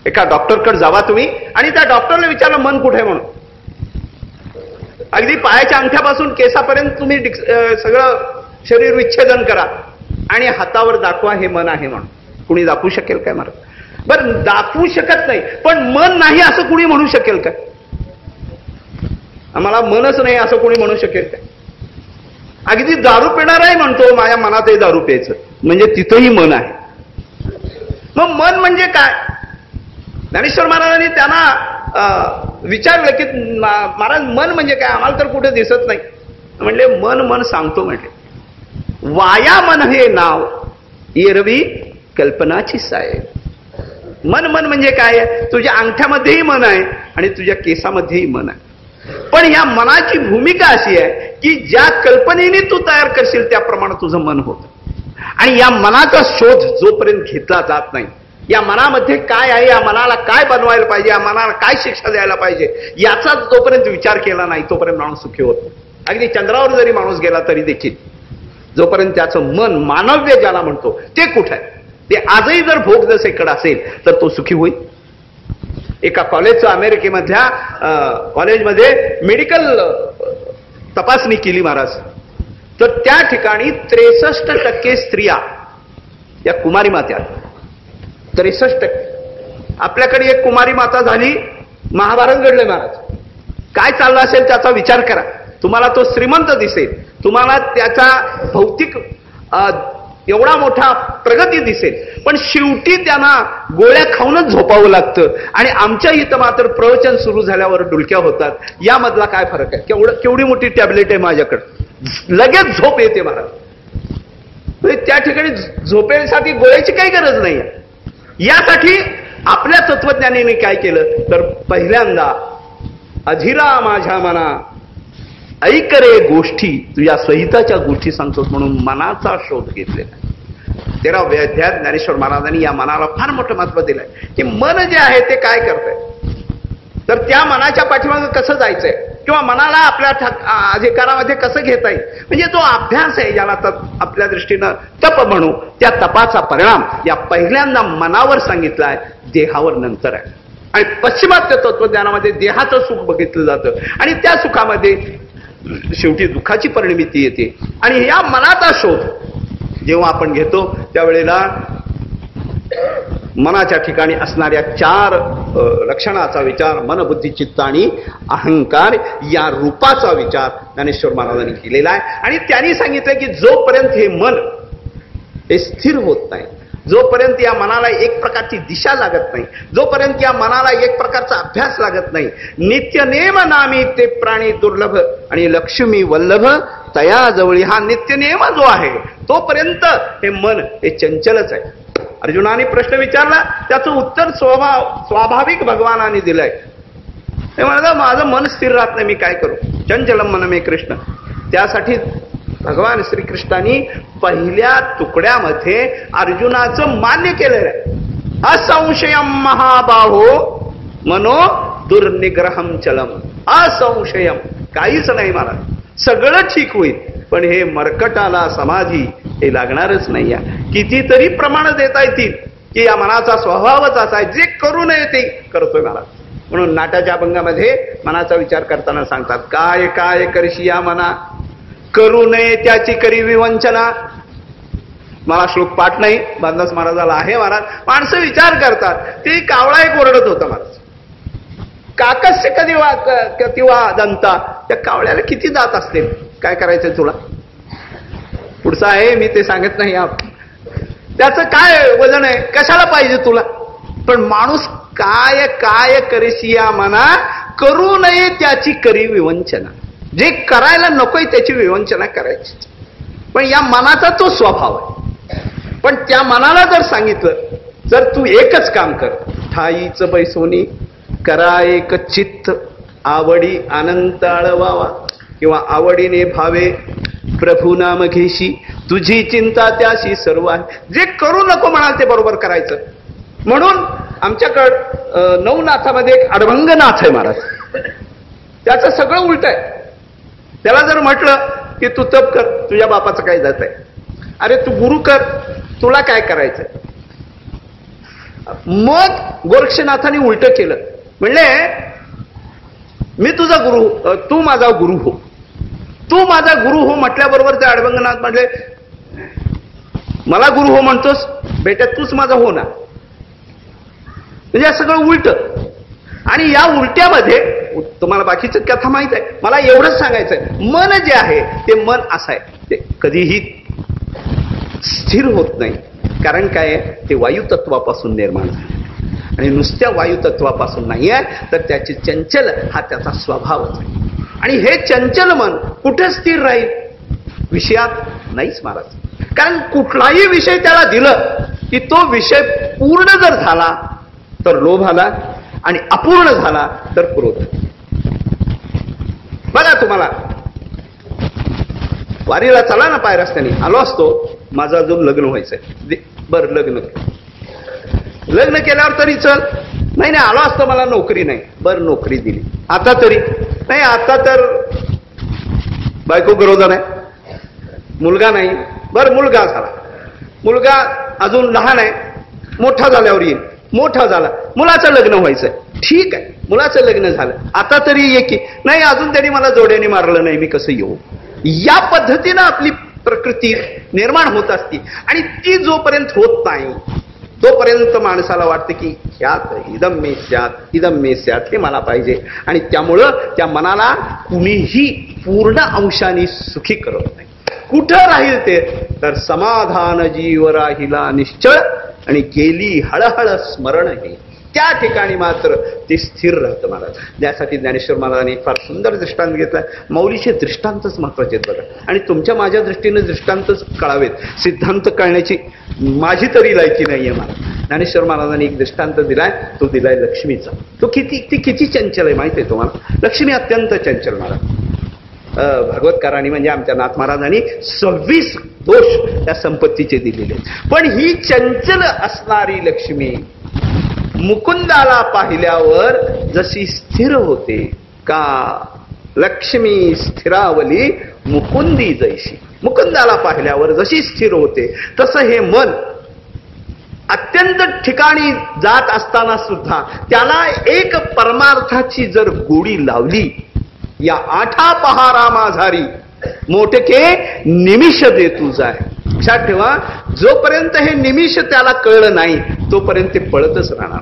एका डॉक्टरकडे जावा तुम्ही आणि त्या डॉक्टरला विचारलं मन कुठे म्हणून. अगदी पायाच्या अंगठ्यापासून केसापर्यंत तुम्ही सगळं शरीर विच्छेदन करा आणि हातावर दाखवा हे मन आहे म्हणून. कुणी दाखवू शकेल काय महाराज? बरं, दाखवू शकत नाही, पण मन नाही असं कुणी म्हणू शकेल काय? आम्हाला मनच नाही असं कुणी म्हणू शकेल काय? अगदी दारू पिणाराही म्हणतो माझ्या मनातही दारू प्यायचं, म्हणजे तिथंही मन आहे. मग मन म्हणजे काय? ज्ञानेश्वर महाराजांनी त्यांना विचारलं की महाराज मन म्हणजे काय? आम्हाला तर कुठे दिसत नाही. म्हणले मन सांगतो. म्हटले वाया मन हे नाव एरवी कल्पनाची साय. मन म्हणजे काय? तुझ्या अंगठ्यामध्येही मन आहे आणि तुझ्या केसामध्येही मन आहे. पण या मनाची भूमिका अशी आहे की ज्या कल्पनेने तू तयार करशील त्याप्रमाणे तुझं मन होतं. आणि या मनाचा शोध जोपर्यंत घेतला जात नाही, या मनामध्ये काय आहे, या मनाला काय बनवायला पाहिजे, या मनाला काय शिक्षा द्यायला पाहिजे, याचा जोपर्यंत विचार केला नाही तोपर्यंत माणूस सुखी होत नाही. अगदी चंद्रावर जरी माणूस गेला तरी देखील जोपर्यंत त्याचं मन मानव्य ज्याला म्हणतो ते कुठं आहे, ते आजही जर भोग दशेकडे असेल तर तो सुखी होईल. एका कॉलेजचं अमेरिकेमधल्या कॉलेजमध्ये मेडिकल तपासणी केली महाराज, तर त्या ठिकाणी 63% स्त्रिया या कुमारी मात्या. 63%. आपल्याकडे एक कुमारी माता झाली, महाभारत घडले महाराज. काय चाललं असेल त्याचा विचार करा. तुम्हाला तो श्रीमंत दिसेल, तुम्हाला त्याचा भौतिक एवढा मोठा प्रगती दिसेल, पण शेवटी त्यांना गोळ्या खाऊनच झोपावं लागतं. आणि आमच्या इथं मात्र प्रवचन सुरू झाल्यावर डुलक्या होतात. यामधला काय फरक आहे? केवढी मोठी टॅबलेट आहे माझ्याकडे, लगेच झोप येते मला. त्या ठिकाणी झोपेसाठी गोळ्याची काही गरज नाही. यासाठी आपल्या तत्वज्ञानीने काय केलं तर पहिल्यांदा अधीरा माझ्या मना ऐक रे गोष्टी, तुझ्या सहिताच्या गोष्टी सांगतो म्हणून मनाचा शोध घेतलेला. 13व्या अध्यायात ज्ञानेश्वर महाराजांनी या मनाला फार मोठं महत्व दिलंय की मन जे आहे ते काय करतंय, तर त्या मनाच्या पाठीमागे कसं जायचंय किंवा मनाला आपल्या अधिकारामध्ये कसं घेता येईल. म्हणजे जो अभ्यास आहे ज्याला आपल्या दृष्टीनं तप म्हणू, त्या तपाचा परिणाम या पहिल्यांदा मनावर सांगितलाय, देहावर नंतर आहे. आणि पश्चिमात्य तत्वज्ञानामध्ये देहाचं सुख बघितलं जातं आणि त्या सुखामध्ये शेवटी दुःखाची परिणिती येते. आणि या मनाचा शोध जेव्हा आपण घेतो त्यावेळेला मनाच्या ठिकाणी असणाऱ्या 4 लक्षणाचा विचार, मन बुद्धी चित्त आणि अहंकार या रूपाचा विचार ज्ञानेश्वर महाराजांनी केलेला आहे. आणि त्यांनी सांगितलं की जोपर्यंत हे मन हे स्थिर होत नाही, जोपर्यंत या मनाला एक प्रकारची दिशा लागत नाही, जोपर्यंत या मनाला एक प्रकारचा अभ्यास लागत नाही, नित्यनेम नामी ते प्राणी दुर्लभ आणि लक्ष्मी वल्लभ तयाजवळी, हा नित्यनेम जो आहे तोपर्यंत हे मन हे चंचलच आहे. अर्जुनाने प्रश्न विचारला, त्याचं उत्तर स्वाभाविक भगवानाने दिलंय. ते म्हणतात माझं मन स्थिर राहत नाही, मी काय करू, चंचलम मन मे कृष्ण. त्यासाठी भगवान श्रीकृष्णांनी पहिल्या तुकड्यामध्ये अर्जुनाचं मान्य केलेलं आहे. असंशयम महाबाहो मनो दुर्निग्रहम चलम. असंशयम, काहीच नाही मला, सगळं ठीक होईल, पण हे मरकटाला समाधी हे लागणारच नाही. कितीतरी प्रमाण देता येतील की या मनाचा स्वभावच असा आहे, जे करू नये ते करतोय मला. म्हणून नाटाच्या अभंगामध्ये मनाचा विचार करताना सांगतात, काय काय करशी या मना, करू नये त्याची करी विवंचना. मला श्लोक पाठ नाही, बांधास महाराजाला आहे. महाराज माणसं विचार करतात, ते कावळा एक ओरडत होता महाराज, काकस्य कतिवा दंता. त्या कावळ्याला किती दात असतील, काय करायचं तुला, पुढचं आहे मी ते सांगत नाही. त्याचं काय वजन आहे, कशाला पाहिजे तुला. पण माणूस काय काय करशी या मना, करू नये त्याची करी विवंचना. जे करायला नकोय त्याची विवंचना करायची. पण या मनाचा तो स्वभाव आहे. पण त्या मनाला जर सांगितलं, जर तू एकच काम कर, ठाईच बैसोनी करा एक चित्त, आवडी अनंत आळवावा, किंवा आवडीने भावे प्रभू नाम घेशी, तुझी चिंता त्याशी सर्व आहे. जे करू नको म्हणाल ते बरोबर करायचं. म्हणून आमच्याकडं 9 नाथामध्ये एक अडभंगनाथ आहे महाराज, त्याचं सगळं उलट आहे. त्याला जर म्हटलं की तू तप कर, तुझ्या बापाचं काय जात आहे, अरे तू गुरु कर, तुला काय करायचं. मग गोरक्षनाथाने उलट केलं, म्हणले मी तुझा गुरु, तू माझा गुरु हो, तू माझा गुरु हो म्हटल्याबरोबर ते अडभंगनाथ म्हटले, मला गुरु हो म्हणतोस बेटा, तूच माझा हो ना. म्हणजे सगळं उलट. आणि या उलट्यामध्ये तुम्हाला बाकीचं कथा माहित आहे, मला एवढंच सांगायचंय, मन जे आहे ते मन असं आहे, ते कधीही स्थिर होत नाही. कारण काय आहे, ते वायुतत्वापासून निर्माण झाले आणि नुसत्या वायुतत्वापासून नाही आहे, तर त्याची चंचल हा त्याचा स्वभावच आहे. आणि हे चंचल मन कुठे स्थिर राहील, विषयात नाहीच महाराज. कारण कुठलाही विषय त्याला दिलं की तो विषय पूर्ण जर झाला तर लोभ आला आणि अपूर्ण झाला तर क्रोध. बघा तुम्हाला वारीला चला ना, पाय रस्त्याने आलो असतो, माझं अजून लग्न व्हायचंय, बरं लग्न केल्यावर तरी चल, नाही आलो असतो, मला नोकरी नाही, बरं नोकरी दिली, आता तरी नाही, आता तर बायको गरोदर आहे, मुलगा नाही, बरं मुलगा झाला, मुलगा अजून लहान आहे, मोठा झाल्यावर येईल, मोठा झाला, मुलाचं लग्न व्हायचंय, ठीक आहे, मुलाचं लग्न झालं, आता तरी ये की, नाही अजून त्यांनी मला जोड्याने मारलं नाही, मी कसं येऊ. या पद्धतीनं आपली प्रकृती निर्माण होत असते. आणि ती जोपर्यंत होत नाही तोपर्यंत माणसाला वाटतं की ह्यात इदम मे स्यात हे मला पाहिजे. आणि त्यामुळं त्या मनाला कुणीही पूर्ण अंशाने सुखी करत नाही. कुठं राहील ते तर समाधान जीव राहिला निश्चळ आणि गेली हळहळ स्मरण हे, त्या ठिकाणी मात्र ते स्थिर राहतं महाराज. त्यासाठी ज्ञानेश्वर महाराजांनी फार सुंदर दृष्टांत घेतला. मौलीचे दृष्टांतच महत्वाचे आहेत बघा, आणि तुमच्या माझ्या दृष्टीने दृष्टांतच कळावेत. सिद्धांत कळण्याची माझी तरी लायकी नाहीये महाराज. ज्ञानेश्वर महाराजांनी एक दृष्टांत दिलाय, तो दिलाय लक्ष्मीचा. तो किती चंचल आहे माहिती आहे तुम्हाला. लक्ष्मी अत्यंत चंचल महाराज. भागवतकारांनी म्हणजे आमच्या नाथ महाराजांनी 26 दोष त्या संपत्तीचे दिलेले. पण ही चंचल असणारी लक्ष्मी मुकुंदाला पाहिल्यावर जशी स्थिर होते का, लक्ष्मी स्थिरावली मुकुंदी जैशी. मुकुंदाला पाहिल्यावर जशी स्थिर होते तसं हे मन अत्यंत ठिकाणी जात असताना सुद्धा त्याला एक परमार्थाची जर गोडी लावली, या आठा पहारा माझारी मोठके निमिष दे तुझा. लक्षात ठेवा, जोपर्यंत हे निमिष त्याला कळलं नाही तोपर्यंत ते पळतच राहणार.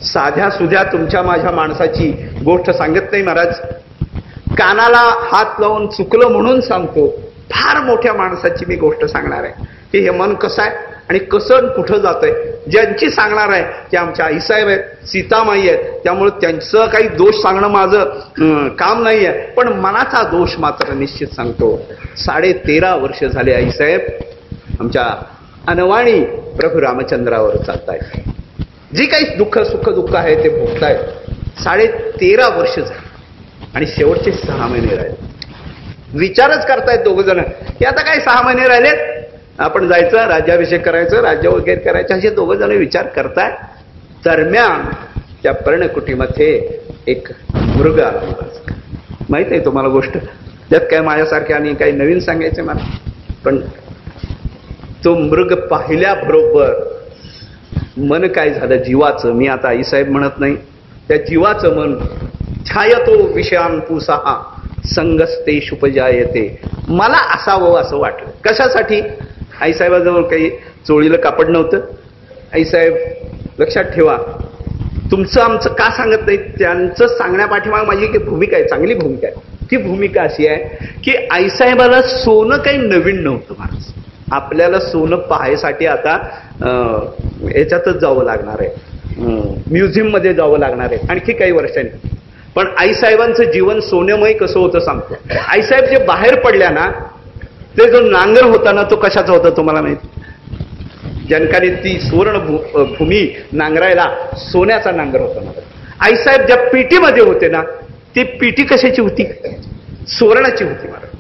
साध्या सुध्या तुमच्या माझ्या माणसाची गोष्ट सांगत नाही महाराज. कानाला हात लावून चुकलं म्हणून सांगतो. फार मोठ्या माणसाची मी गोष्ट सांगणार आहे की हे मन कसं आहे आणि कसं कुठं जात आहे. ज्यांची सांगणार आहे ते आमच्या आईसाहेब आहेत, सीतामाई आहेत. त्यामुळे त्यांचं काही दोष सांगणं माझं काम नाही आहे, पण मनाचा दोष मात्र निश्चित सांगतो. 13.5 वर्ष झाले आईसाहेब आमच्या अनवाणी प्रभू रामचंद्रावर चालतायत. जी काही सुख दुःख आहे ते भोगतायत. 13.5 वर्ष झाले आणि शेवटचे 6 महिने राहिले. विचारच करतायत दोघ जण की आता काय 6 महिने राहिलेत, आपण जायचं, राज्याभिषेक करायचं, राज्य वगैरे करायचं, असे दोघ जण विचार करताय. दरम्यान त्या पर्णकुटीमध्ये एक मृग आला. माहित आहे तुम्हाला गोष्ट, त्यात काय माझ्यासारख्या आणि काही नवीन सांगायचं मला. पण तो मृग पाहिल्याबरोबर मन काय झालं जीवाचं, मी आता आईसाहेब म्हणत नाही, त्या जीवाचं मन छायतो विषयान पुसहा संगस्ते शुपजायते. मला असावं असं वाटलं. कशासाठी? आईसाहेबाजवळ काही चोळीला कापड नव्हतं. आईसाहेब लक्षात ठेवा, तुमचं आमचं का सांगत नाही, त्यांचं सांगण्यापाठीमाग माझी एक भूमिका आहे, चांगली भूमिका आहे. ती भूमिका अशी आहे की आईसाहेबाला सोनं काही नवीन नव्हतं महाराज. आपल्याला सोनं पाहायसाठी आता याच्यातच जावं लागणार आहे, म्युझियम मध्ये जावं लागणार आहे आणखी काही वर्षांनी. पण आईसाहेबांचं जीवन सोन्यमय कसं होतं सांगतो. आईसाहेब जे बाहेर पडल्या ना, ते जो नांगर होता ना तो कशाचा होता तुम्हाला माहिती? जनकाने ती सुवर्ण भूमी नांगरायला सोन्याचा नांगर होता ना. आईसाहेब ज्या पेटीमध्ये होते ना, ती पेटी कशाची होती? सुवर्णाची होती महाराज.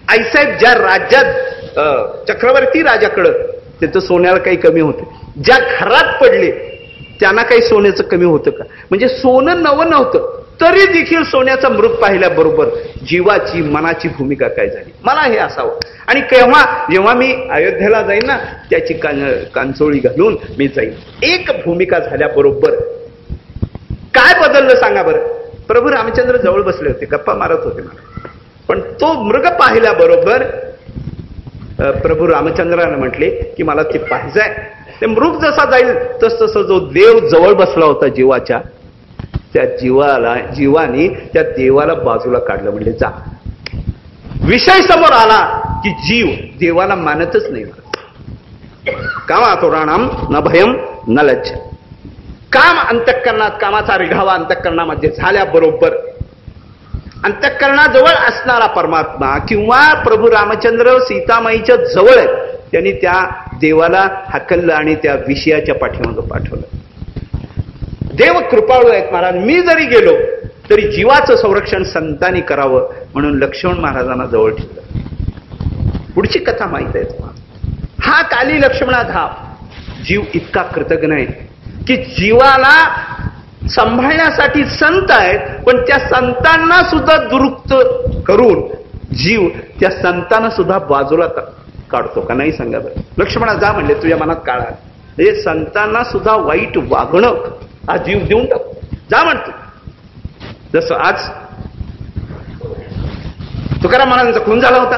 आईसाहेब ज्या राज्यात चक्रवर्ती राजाकडं, तिथं सोन्याला काही कमी होते. ज्या घरात पडले त्यांना काही सोन्याचं कमी होतं का? म्हणजे सोनं नवं नव्हतं तरी देखील सोन्याचा मृग पाहिल्याबरोबर जीवाची मनाची भूमिका काय झाली, मला हे असावं. आणि जेव्हा मी अयोध्येला जाईन ना, त्याची कांचोळी घालून मी जाईन. एक भूमिका झाल्याबरोबर काय बदललं सांगा बरं. प्रभू रामचंद्र जवळ बसले होते, गप्पा मारत होते मला. पण तो मृग पाहिल्याबरोबर प्रभू रामचंद्राने म्हटले की मला ते पाहिजे. ते मृग जसा जाईल तसं जो देव जवळ बसला होता जीवाच्या, त्या जीवाने त्या देवाला बाजूला काढलं. म्हणजे जा. विषय समोर आला की जीव देवाला मानतच नाही. कामातुराणाम न भयम न लज्जा. काम अंतःकरणात, कामाचा रिघावा अंतःकरणामध्ये झाल्याबरोबर अंतःकरणाजवळ असणारा परमात्मा किंवा प्रभू रामचंद्र सीतामाईच्या जवळ आहेत, त्यांनी त्या देवाला हाकललं आणि त्या विषयाच्या पाठीमागं पाठवलं. देव कृपाळू आहेत महाराज. मी जरी गेलो तरी जीवाचं संरक्षण संतांनी करावं म्हणून लक्ष्मण महाराजांना जवळ ठेवलं. पुढची कथा माहित आहे तुम्हाला. हा काली लक्ष्मणाधा जीव इतका कृतज्ञ आहे की जीवाला सांभाळण्यासाठी संत आहेत, पण त्या संतांना सुद्धा दुरुक्त करून जीव त्या संतांना सुद्धा बाजूला काढतो का नाही सांगा बरं. लक्ष्मणा जा म्हणले, तुझ्या मनात काळा. म्हणजे संतांना सुद्धा वाईट वागणं हा जीव देऊन टाकतो. जा म्हणतो. जसं आज तुकाराम महाराजांचा खून झाला होता,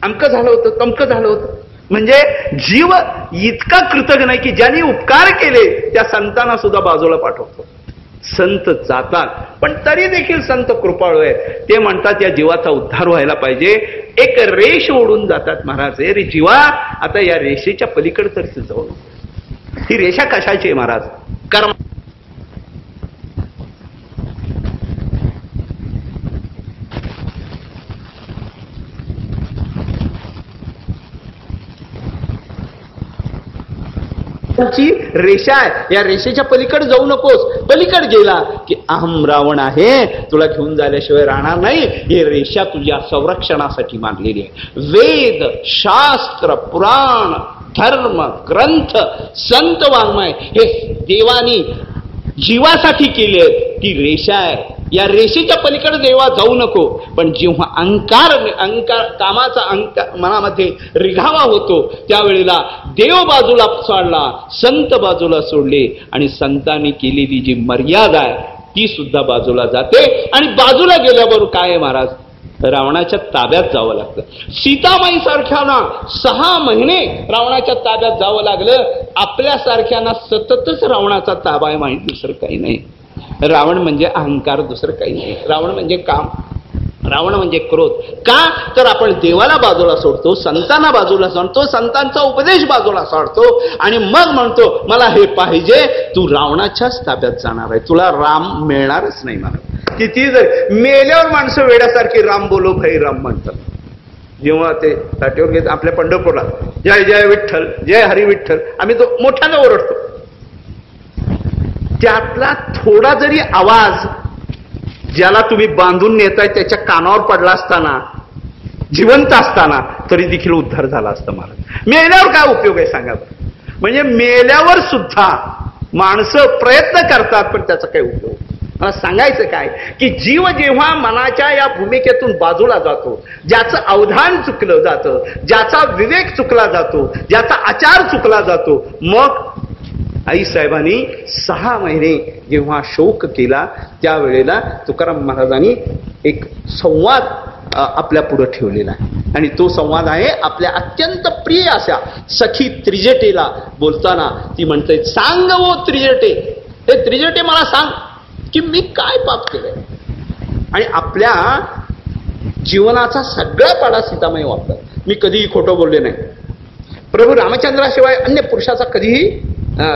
अमकं झालं होतं, तमकं झालं होतं. म्हणजे जीव इतका कृतज्ञ नाही की ज्यांनी उपकार केले त्या संतांना सुद्धा बाजूला पाठवतो. संत जातात, पण तरी देखील संत कृपाळू आहे. ते म्हणतात या जीवाचा उद्धार व्हायला पाहिजे. एक रेष ओढून जातात महाराज. रे जीवा, आता या रेषेच्या पलीकडे तरी जाऊ नको. ही रेषा कशाची आहे महाराज? कर्म. रेषा आहे, या रेषेच्या पलीकडे जाऊ नकोस. पलीकडे गेला की अहम रावण आहे, तुला घेऊन जाण्याशिवाय राहणार नाही. ही रेषा तुझ्या संरक्षणासाठी मांडलेली आहे. वेद, शास्त्र, पुराण, धर्म, ग्रंथ, संत वाङ्मय हे देवानी जीवासाठी केले. ती रेषा आहे, या रेषेच्या पलीकडे देवा जाऊ नको. पण जेव्हा अहंकार कामाचा मनामध्ये रिघावा होतो, त्यावेळेला देव बाजूला सोडला, संत बाजूला सोडले, आणि संतांनी केलेली जी मर्यादा आहे ती सुद्धा बाजूला जाते. आणि बाजूला गेल्याबरोबर काय आहे महाराज? रावणाच्या ताब्यात जावं लागतं. सीतामाई सारख्यांना 6 महिने रावणाच्या ताब्यात जावं लागलं. आपल्यासारख्यांना सततच रावणाचा ताबा आहे, माहिती दुसरं काही नाही. रावण म्हणजे अहंकार, दुसरं काही नाही. रावण म्हणजे काम, रावण म्हणजे क्रोध. का तर आपण देवाला बाजूला सोडतो, संतांना बाजूला सोडतो, संतांचा उपदेश बाजूला सोडतो, आणि मग म्हणतो मला हे पाहिजे. तू रावणाच्याच ताब्यात जाणार आहे, तुला राम मिळणारच नाही. मला किती जर मेल्यावर माणसं वेड्यासारखी राम बोलो भाई राम म्हणतात. जेव्हा ते ताटीवर घेत आपल्या पंढरपूरला जय जय विठ्ठल, जय हरी विठ्ठल, आम्ही तो मोठ्यानं ओरडतो. त्यातला थोडा जरी आवाज ज्याला तुम्ही बांधून नेताय त्याच्या कानावर पडला असताना, जिवंत असताना, तरी देखील उद्धार झाला असता. मला मेल्यावर काय उपयोग आहे सांगा. म्हणजे मेल्यावर सुद्धा माणसं प्रयत्न करतात, पण त्याचा काही उपयोग. मला सांगायचं काय की जीव जेव्हा मनाच्या या भूमिकेतून बाजूला जातो, ज्याचं अवधान चुकलं जातं, ज्याचा विवेक चुकला जातो, ज्याचा आचार चुकला जातो, मग आई साहेबांनी 6 महिने जेव्हा शोक केला, त्यावेळेला तुकाराम महाराजांनी एक संवाद आपल्या पुढे ठेवलेला आहे. आणि तो संवाद आहे आपल्या अत्यंत प्रिय अशा सखी त्रिजटेला बोलताना. ती म्हणते, सांग वो त्रिजटे, हे त्रिजटे मला सांग की मी काय पाप केलंय. आणि आपल्या जीवनाचा सगळा पाडा सीतामाई वापरतात. मी कधीही खोटं बोलले नाही. प्रभू रामचंद्राशिवाय अन्य पुरुषाचा कधीही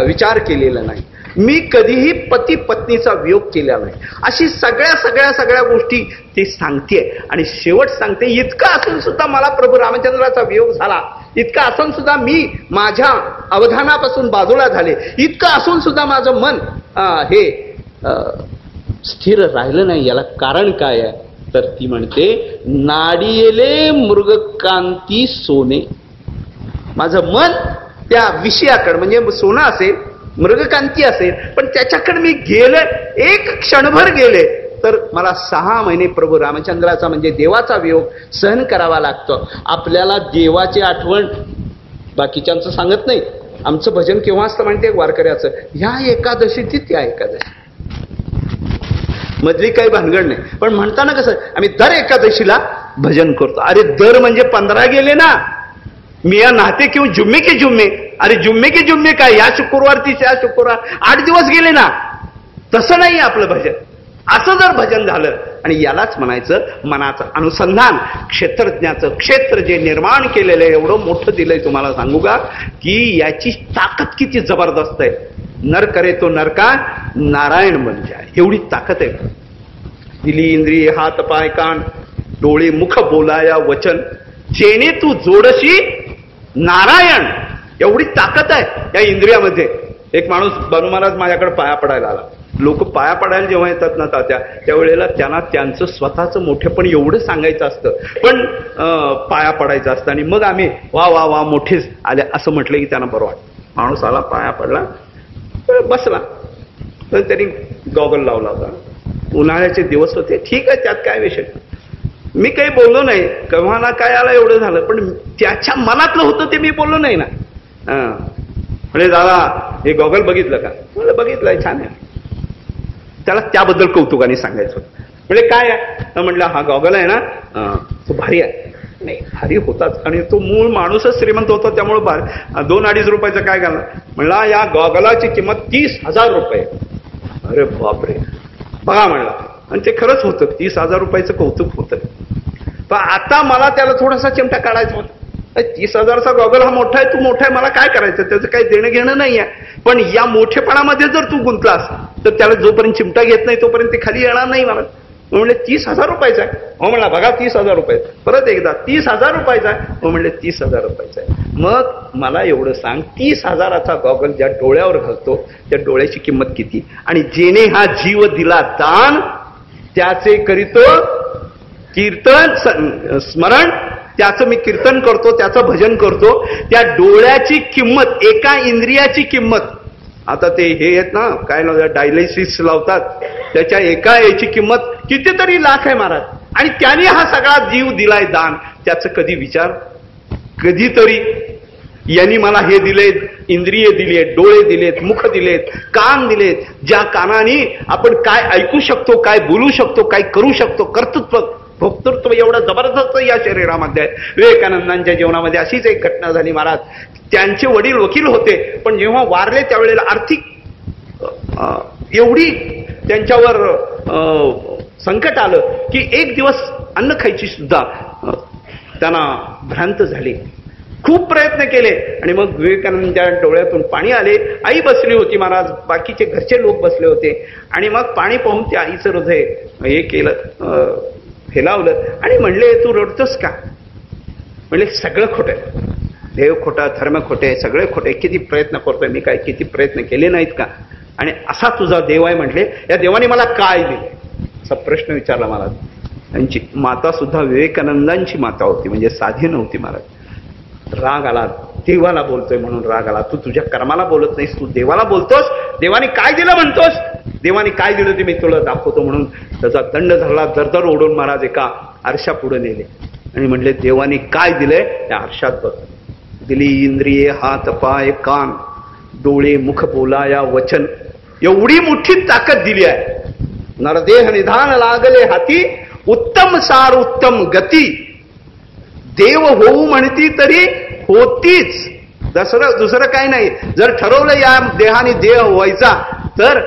विचार केलेला नाही. मी कधीही पती पत्नीचा वियोग केला नाही. अशी सगळ्या गोष्टी ती सांगते. आणि शेवट सांगते, इतकं असून सुद्धा मला प्रभू रामचंद्राचा वियोग झाला, इतकं असून सुद्धा मी माझ्या अवधानापासून बाजूला झाले, इतकं असून सुद्धा माझं मन हे स्थिर राहिलं नाही. याला कारण काय आहे? तर ती म्हणते, नाडियेले मृगकांती सोने. माझं मन त्या विषयाकडे, म्हणजे सोनं असेल, मृगकांती असेल, पण त्याच्याकडे मी गेले, एक क्षणभर गेले, तर मला 6 महिने प्रभू रामचंद्राचा म्हणजे देवाचा वियोग सहन करावा लागतो. आपल्याला देवाची आठवण बाकीच्यांचं सांगत नाही. आमचं भजन केव्हा असतं म्हणते वारकऱ्याचं, ह्या एकादशीची त्या एकादशी, मधली काही भानगड नाही. पण म्हणताना कसं, आम्ही दर एकादशीला भजन करतो. अरे दर म्हणजे 15 गेले ना, मिया नाते क्यों जुम्मे के जुम्मे. अरे जुम्मे के जुम्मे काय, या शुक्रवार ती त्या शुक्रवार 8 दिवस गेले ना. तसं नाही आपलं भजन. असं जर भजन झालं, आणि यालाच म्हणायचं मनाचं अनुसंधान. क्षेत्रज्ञाचं क्षेत्र जे निर्माण केलेलं आहे, एवढं मोठं दिलंय. तुम्हाला सांगू का की याची ताकद किती जबरदस्त आहे. नर करे तो नरका, नारायण बन जाय, एवढी ताकद आहे. दिली इंद्रिय हात पाय कान डोळे मुख बोलाया वचन, जेणे तू जोडशी नारायण. एवढी ताकद आहे या इंद्रियामध्ये. एक माणूस बानू महाराज माझ्याकडे पाया पडायला आला. लोक पाया पडायला जेव्हा येतात ना तात्या, त्यावेळेला त्यांना त्यांचं स्वतःचं मोठेपण एवढं सांगायचं असतं, पण पाया पडायचं असतं. आणि मग आम्ही वा वा वा मोठेच आले असं म्हटलं की त्यांना बरं वाटतं. माणूस आला, पाया पडला, बसला, तर त्यांनी गॉगल लावला होता. उन्हाळ्याचे दिवस होते. ठीक आहे, त्यात काय विषय. मी काही बोललो नाही, केव्हा ना काय आला एवढं झालं, पण त्याच्या मनातलं होतं ते मी बोललो नाही ना. म्हणजे दादा हे गॉगल बघितलं का? म्हणजे बघितलंय, छान आहे. त्याला त्याबद्दल कौतुकाने सांगायचं होतं. म्हणजे काय आहे म्हटलं, हा गॉगल आहे ना, तो भारी आहे. नाही, भारी होताच, आणि तो मूळ माणूसच श्रीमंत होता, त्यामुळे 2-2.5 रुपयाचं काय घालणार. म्हणला या गॉगलाची किंमत 30,000 रुपये. अरे बापरे, बघा म्हणला. आणि ते खरंच होतं, 30,000 रुपयाचं कौतुक होतं. पण आता मला त्याला थोडासा चिमटा काढायचा होता. 30,000चा गॉगल हा मोठा आहे, तू मोठा आहे, मला काय करायचं, त्याचं काही देणं घेणं नाही आहे. पण या मोठेपणामध्ये जर तू गुंतलास तर त्याला जोपर्यंत चिमटा घेत नाही तोपर्यंत ते खाली येणार नाही. मला म्हणले 30,000 रुपयाचा आहे. हो म्हणला, बघा 30,000 रुपये. परत एकदा 30,000 रुपयाचा आहे. हो म्हणले 30,000 रुपयाचा आहे. मग मला एवढं सांग, 30,000चा गॉगल ज्या डोळ्यावर घालतो त्या डोळ्याची किंमत किती? आणि जेने हा जीव दिला दान त्याचे करीतो कीर्तन स्मरण, त्याचं मी कीर्तन करतो, त्याचं भजन करतो. त्या डोळ्याची किंमत, एका इंद्रियाची किंमत, आता ते हे आहेत ना काय ना डायलिसिस लावतात, त्याच्या एका याची किंमत कितीतरी लाख आहे महाराज. आणि त्याने हा सगळा जीव दिलाय दान. त्याचं कधी विचार? कधीतरी यांनी मला हे दिले, इंद्रिय दिलेत, डोळे दिलेत, मुख दिलेत, कान दिलेत, ज्या कानाने आपण काय ऐकू शकतो, काय बोलू शकतो, काय करू शकतो. कर्तृत्व भोक्तृत्व एवढं जबरदस्त या शरीरामध्ये आहे. विवेकानंदांच्या जीवनामध्ये अशीच एक घटना झाली महाराज. त्यांचे वडील वकील होते, पण जेव्हा वारले त्यावेळेला आर्थिक एवढी त्यांच्यावर संकट आलं की एक दिवस अन्न खायची सुद्धा त्यांना भ्रांत झाली. खूप प्रयत्न केले आणि मग विवेकानंदांच्या डोळ्यातून पाणी आले. आई बसली होती महाराज, बाकीचे घरचे लोक बसले होते. आणि मग पाणी पाहून त्या आईचं हृदय हे केलं, हेलावलं आणि म्हणले, तू रडतोस का? म्हणले, सगळं खोटं आहे, देव खोटा, धर्म खोटे, सगळे खोटे, किती प्रयत्न करतोय मी, काय किती प्रयत्न केले नाहीत का? आणि असा तुझा देव आहे. म्हटले, या देवाने मला काय दिले असा प्रश्न विचारला मला. त्यांची माता सुद्धा विवेकानंदांची माता होती, म्हणजे साधी नव्हती महाराज. राग आला, देवाला बोलतोय म्हणून राग आला. तू तुझ्या कर्माला बोलत नाहीस, तू देवाला बोलतोस. देवाने काय दिलं म्हणतोस? देवाने काय दिलं ते मी तुला दाखवतो म्हणून त्याचा दंड झाला. दरदर ओढून महाराज एका आरशा पुढे नेले आणि म्हणले, देवाने काय दिलंय त्या आरशात बघ. दिली इंद्रिये, हात पाय कान डोळे मुख बोलाया वचन, एवढी मोठी ताकद दिली आहे. नरदेह निधान लागले हाती, उत्तम सार उत्तम गती. देव होऊ म्हणती तरी होतीच, दुसरं काही नाही. जर ठरवलं या देहाने देह व्हायचा तर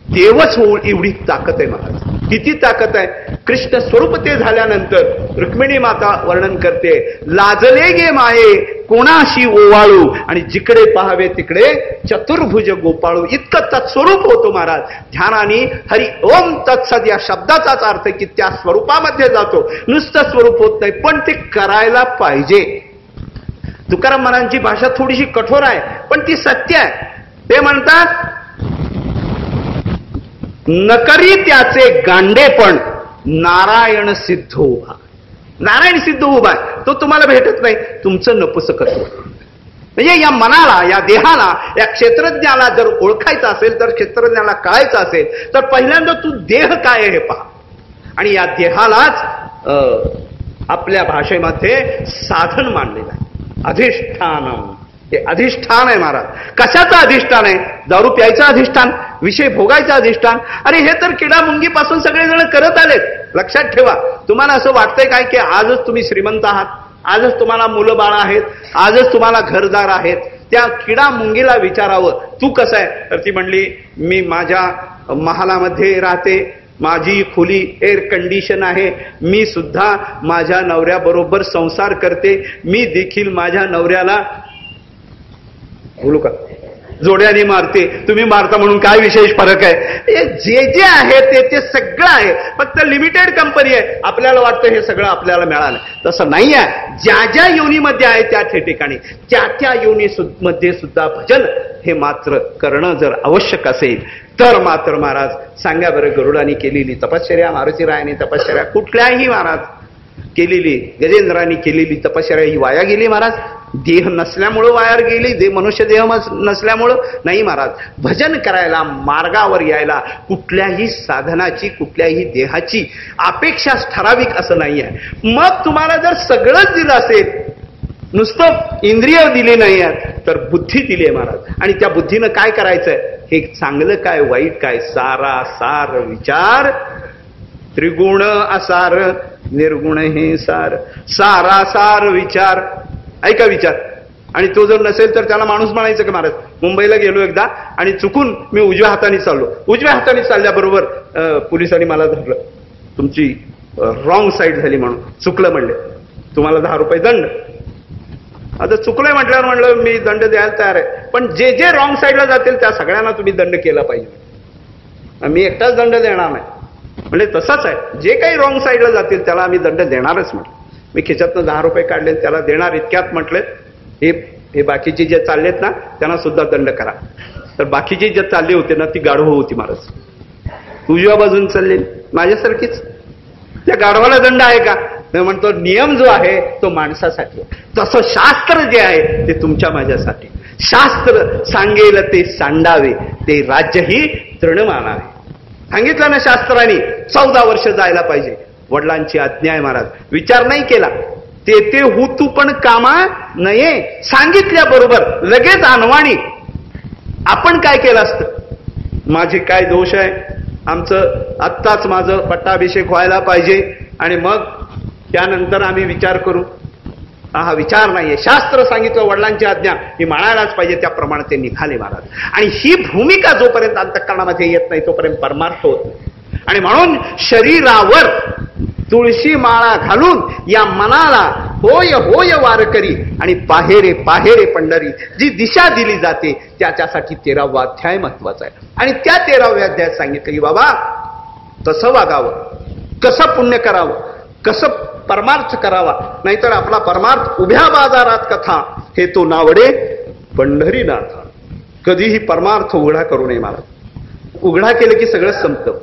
देवच होऊ, एवढी ताकद आहे महाराज. किती ताकद आहे. कृष्ण स्वरूप ते झाल्यानंतर रुक्मिणी माता वर्णन करते, लाजले गे माये कोणाशी ओवाळू, आणि जिकडे पाहावे तिकडे चतुर्भुज गोपाळू. इतकं तत्स्वरूप होतो महाराज. ध्यानाने हरी ओम तत्सद या शब्दाचाच अर्थ की त्या स्वरूपामध्ये जातो. नुसतं स्वरूप होत नाही, पण ते करायला पाहिजे. तुकाराम महाराजांची भाषा थोडीशी कठोर आहे, पण ती सत्य आहे. ते म्हणतात, नकरी त्याचे गांडेपण नारायण सिद्ध उभा. नारायण सिद्ध उभा आहे, तो तुम्हाला भेटत नाही. तुमचं नपुसकत्व म्हणजे या मनाला, या देहाला, या क्षेत्रज्ञाला जर ओळखायचं असेल, तर क्षेत्रज्ञाला कळायचं असेल तर पहिल्यांदा तू देह काय आहे हे पहा. आणि या देहालाच आपल्या भाषेमध्ये साधन मानलेलं आहे. अधिष्ठानम, हे अधिष्ठान आहे महाराज. कशाचं अधिष्ठान आहे? दारू प्यायचं अधिष्ठान, विषय भोगायचं अधिष्ठान. अरे हे तर किडामुंगीपासून सगळेजण करत आलेत. लक्षात ठेवा. तुम्हाला असं वाटतंय काय की आजच तुम्ही श्रीमंत आहात, आजच तुम्हाला मुलं बाळ आहेत, आजच तुम्हाला घरदार आहेत? त्या किडामुंगीला विचारावं, तू कसं आहे? तर ती म्हणली, मी माझ्या महालामध्ये राहते, माझी खोली एअर कंडिशन आहे, मी सुद्धा माझ्या नवऱ्याबरोबर संसार करते, मी देखील माझ्या नवऱ्याला बोलू का जोड्याने मारते. तुम्ही मारता म्हणून काय विशेष फरक आहे? जे जे आहे ते सगळं आहे, फक्त लिमिटेड कंपनी आहे. आपल्याला वाटतं हे सगळं आपल्याला मिळालं, तसं नाही आहे. ज्या ज्या योनीमध्ये आहे त्या ठिकाणी त्या योनीमध्ये सुद्धा भजन हे मात्र करणं जर आवश्यक असेल तर मात्र महाराज सांगा बरं, गरुडाने केलेली तपश्चर्या, मारुतीरायाने तपश्चर्या, कुठल्याही महाराज केलेली, गजेंद्रांनी केलेली तपश्चर्या ही वाया गेली महाराज? देह नसल्यामुळं वाया गेली, मनुष्य देह नसल्यामुळं नाही महाराज. भजन करायला, मार्गावर यायला कुठल्याही साधनाची, कुठल्याही देहाची अपेक्षा ठराविक असं नाही आहे. मग तुम्हाला जर सगळंच दिलं असेल, नुसतं इंद्रिय दिली नाही आहेत, तर बुद्धी दिली आहे महाराज. आणि त्या बुद्धीनं काय करायचंय? हे चांगलं काय, वाईट काय, सारा सार विचार. त्रिगुण असार, निर्गुण हे सार, सारा सार विचार. ऐका विचार. आणि तो जर नसेल तर त्याला माणूस म्हणायचं का महाराज? मुंबईला गेलो एकदा आणि चुकून मी उजव्या हाताने चाललो, उजव्या हाताने चालल्याबरोबर पोलिसांनी मला धरलं, तुमची रॉंग साईड झाली म्हणून, चुकलं म्हणले, तुम्हाला 10 रुपये दंड. आता चुकलंय म्हटल्यावर म्हणलं मी दंड द्यायला तयार आहे, पण जे जे रॉंग साईडला जातील त्या सगळ्यांना तुम्ही दंड केला पाहिजे, मी एकटाच दंड देणार नाही. म्हणजे तसंच आहे, जे काही रॉंग साईडला जातील त्याला आम्ही दंड देणारच म्हटलं. मी खिशातनं 10 रुपये काढले त्याला देणार इतक्यात म्हटलं हे बाकीचे जे चाललेत ना त्यांना सुद्धा दंड करा. तर बाकीचे जे चालले होते ना ती गाढव होती महाराज, उजव्या बाजून चालले माझ्यासारखीच. त्या गाढवाला दंड आहे का? म्हणतो नियम जो आहे तो माणसासाठी, तसं शास्त्र जे आहे ते तुमच्या माझ्यासाठी. शास्त्र सांगेल ते सांडावे, ते राज्यही तृण मानावे. सांगितलं ना शास्त्राने 14 वर्ष जायला पाहिजे, वडिलांची आज्ञा आहे महाराज, विचार नाही केला. ते हु तू पण कामा नये सांगितल्याबरोबर लगेच अनवाणी आपण काय केलं असतं? माझे काय दोष आहे, आमचं आत्ताच माझं पट्टाभिषेक व्हायला पाहिजे आणि मग त्यानंतर आम्ही विचार करू. हा विचार नाहीये. शास्त्र सांगितलं, वडिलांची आज्ञा ही मानायलाच पाहिजे, त्याप्रमाणे ते निघाले महाराज. आणि ही भूमिका जोपर्यंत अंतःकरणामध्ये येत नाही तोपर्यंत परमार्थ होत नाही. आणि म्हणून शरीरावर तुळशी माळा घालून या मनाला होय होय वारकरी आणि पाहेरे पाहेरे पंढरी जी दिशा दिली जाते त्याच्यासाठी 13वा अध्याय महत्वाचा आहे. आणि त्या 13व्या अध्यायात सांगितलं की बाबा कसं वागावं, कसं पुण्य करावं, कसं परमार्थ करावा, नाहीतर आपला परमार्थ उभ्या बाजारात कथा हे तो नावडे पंढरीनाथ. कधीही परमार्थ उघडा करू नये महाराज. उघडा केलं की सगळं संपतं.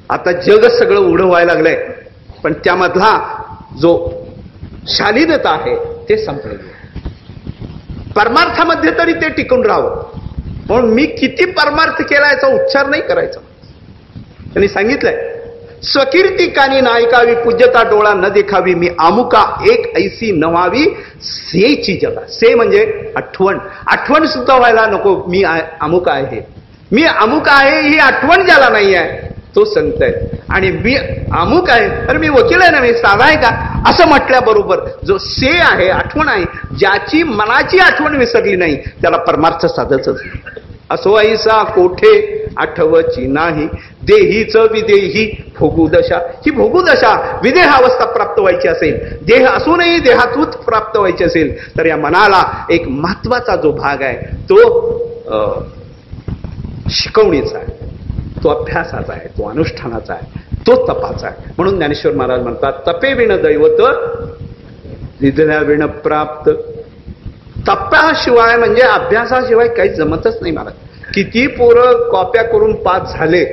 आता जगच सगळं उघडं व्हायला लागलंय, पण त्यामधला जो शालीनता आहे ते संपलेलं आहे. परमार्थामध्ये तरी ते टिकून राहावं. म्हणून मी किती परमार्थ केला याचा उच्चार नाही करायचा. त्यांनी सांगितलंय स्वकीर्ती कानी नायकावी, पूज्यता डोळा न देखावी, मी अमुका एक ऐसी नवावी सेची जगा. से म्हणजे आठवण, आठवण सुद्धा व्हायला नको मी अमुक आहे, मी अमुक आहे ही आठवण ज्याला नाही आहे तो संत आहे. आणि मी अमुक आहे, अरे मी वकील आहे ना, मी साधा आहे का, असं म्हटल्याबरोबर जो से आहे, आठवण आहे, ज्याची मनाची आठवण विसरली नाही त्याला परमार्थ साधच नाही. असो ऐसा कोठे आठवची नाही, देहीच विदेही भोगुदशा. ही भोगुदशा विदेहावस्था प्राप्त व्हायची असेल, देह असूनही देहातूत प्राप्त व्हायची असेल तर या मनाला एक महत्वाचा जो भाग आहे तो शिकवणीचा आहे, तो अभ्यासाचा आहे, तो अनुष्ठानाचा आहे, तो तपाचा आहे. म्हणून ज्ञानेश्वर महाराज म्हणतात तपे विण दैवत निधल्या विण प्राप्त. तपाशिवाय म्हणजे अभ्यासाशिवाय काही जमतच नाही महाराज. किती पोरं कॉप्या करून पास झाले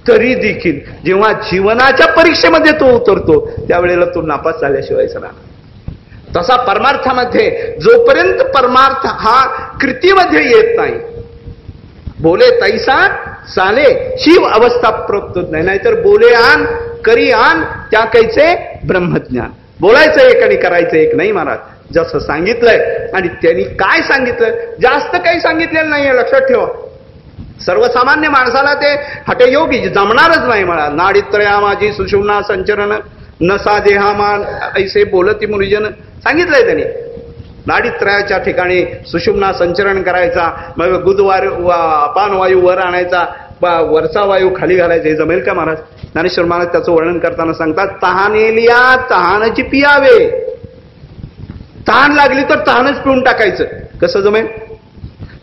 तरी देखील जेव्हा जीवनाच्या परीक्षेमध्ये तो उतरतो त्यावेळेला तो नापास झाल्याशिवाय राहणार. तसा परमार्थामध्ये जोपर्यंत परमार्थ हा कृतीमध्ये येत नाही, बोले तैसा चाले ही अवस्था प्राप्त नाही. नाहीतर बोले आण करी आण त्या कैचे ब्रह्मज्ञान. बोलायचं एक आणि करायचं एक नाही महाराज. जसं सांगितलंय आणि त्यांनी काय सांगितलं, जास्त काही सांगितलेलं नाहीये, लक्षात ठेवा. सर्वसामान्य माणसाला ते हठयोगी जमणारच नाही मला. नाडीत्रया माझी सुषुम्ना संचरण नसा देहामान ऐसे बोलती मुनिजन सांगितलंय त्यांनी. नाडीत्रयाच्या ठिकाणी सुषुम्ना संचरण करायचा, मग गुदवार अपान वायू वर आणायचा, वरचा वायू खाली घालायचा. हे जमेल का महाराज? ज्ञानेश्वर महाराज त्याचं वर्णन करताना सांगतात तहानेलिया तहानची पियावे. तहान लागली तर तहानच पिऊन टाकायचं, कसं जमेल?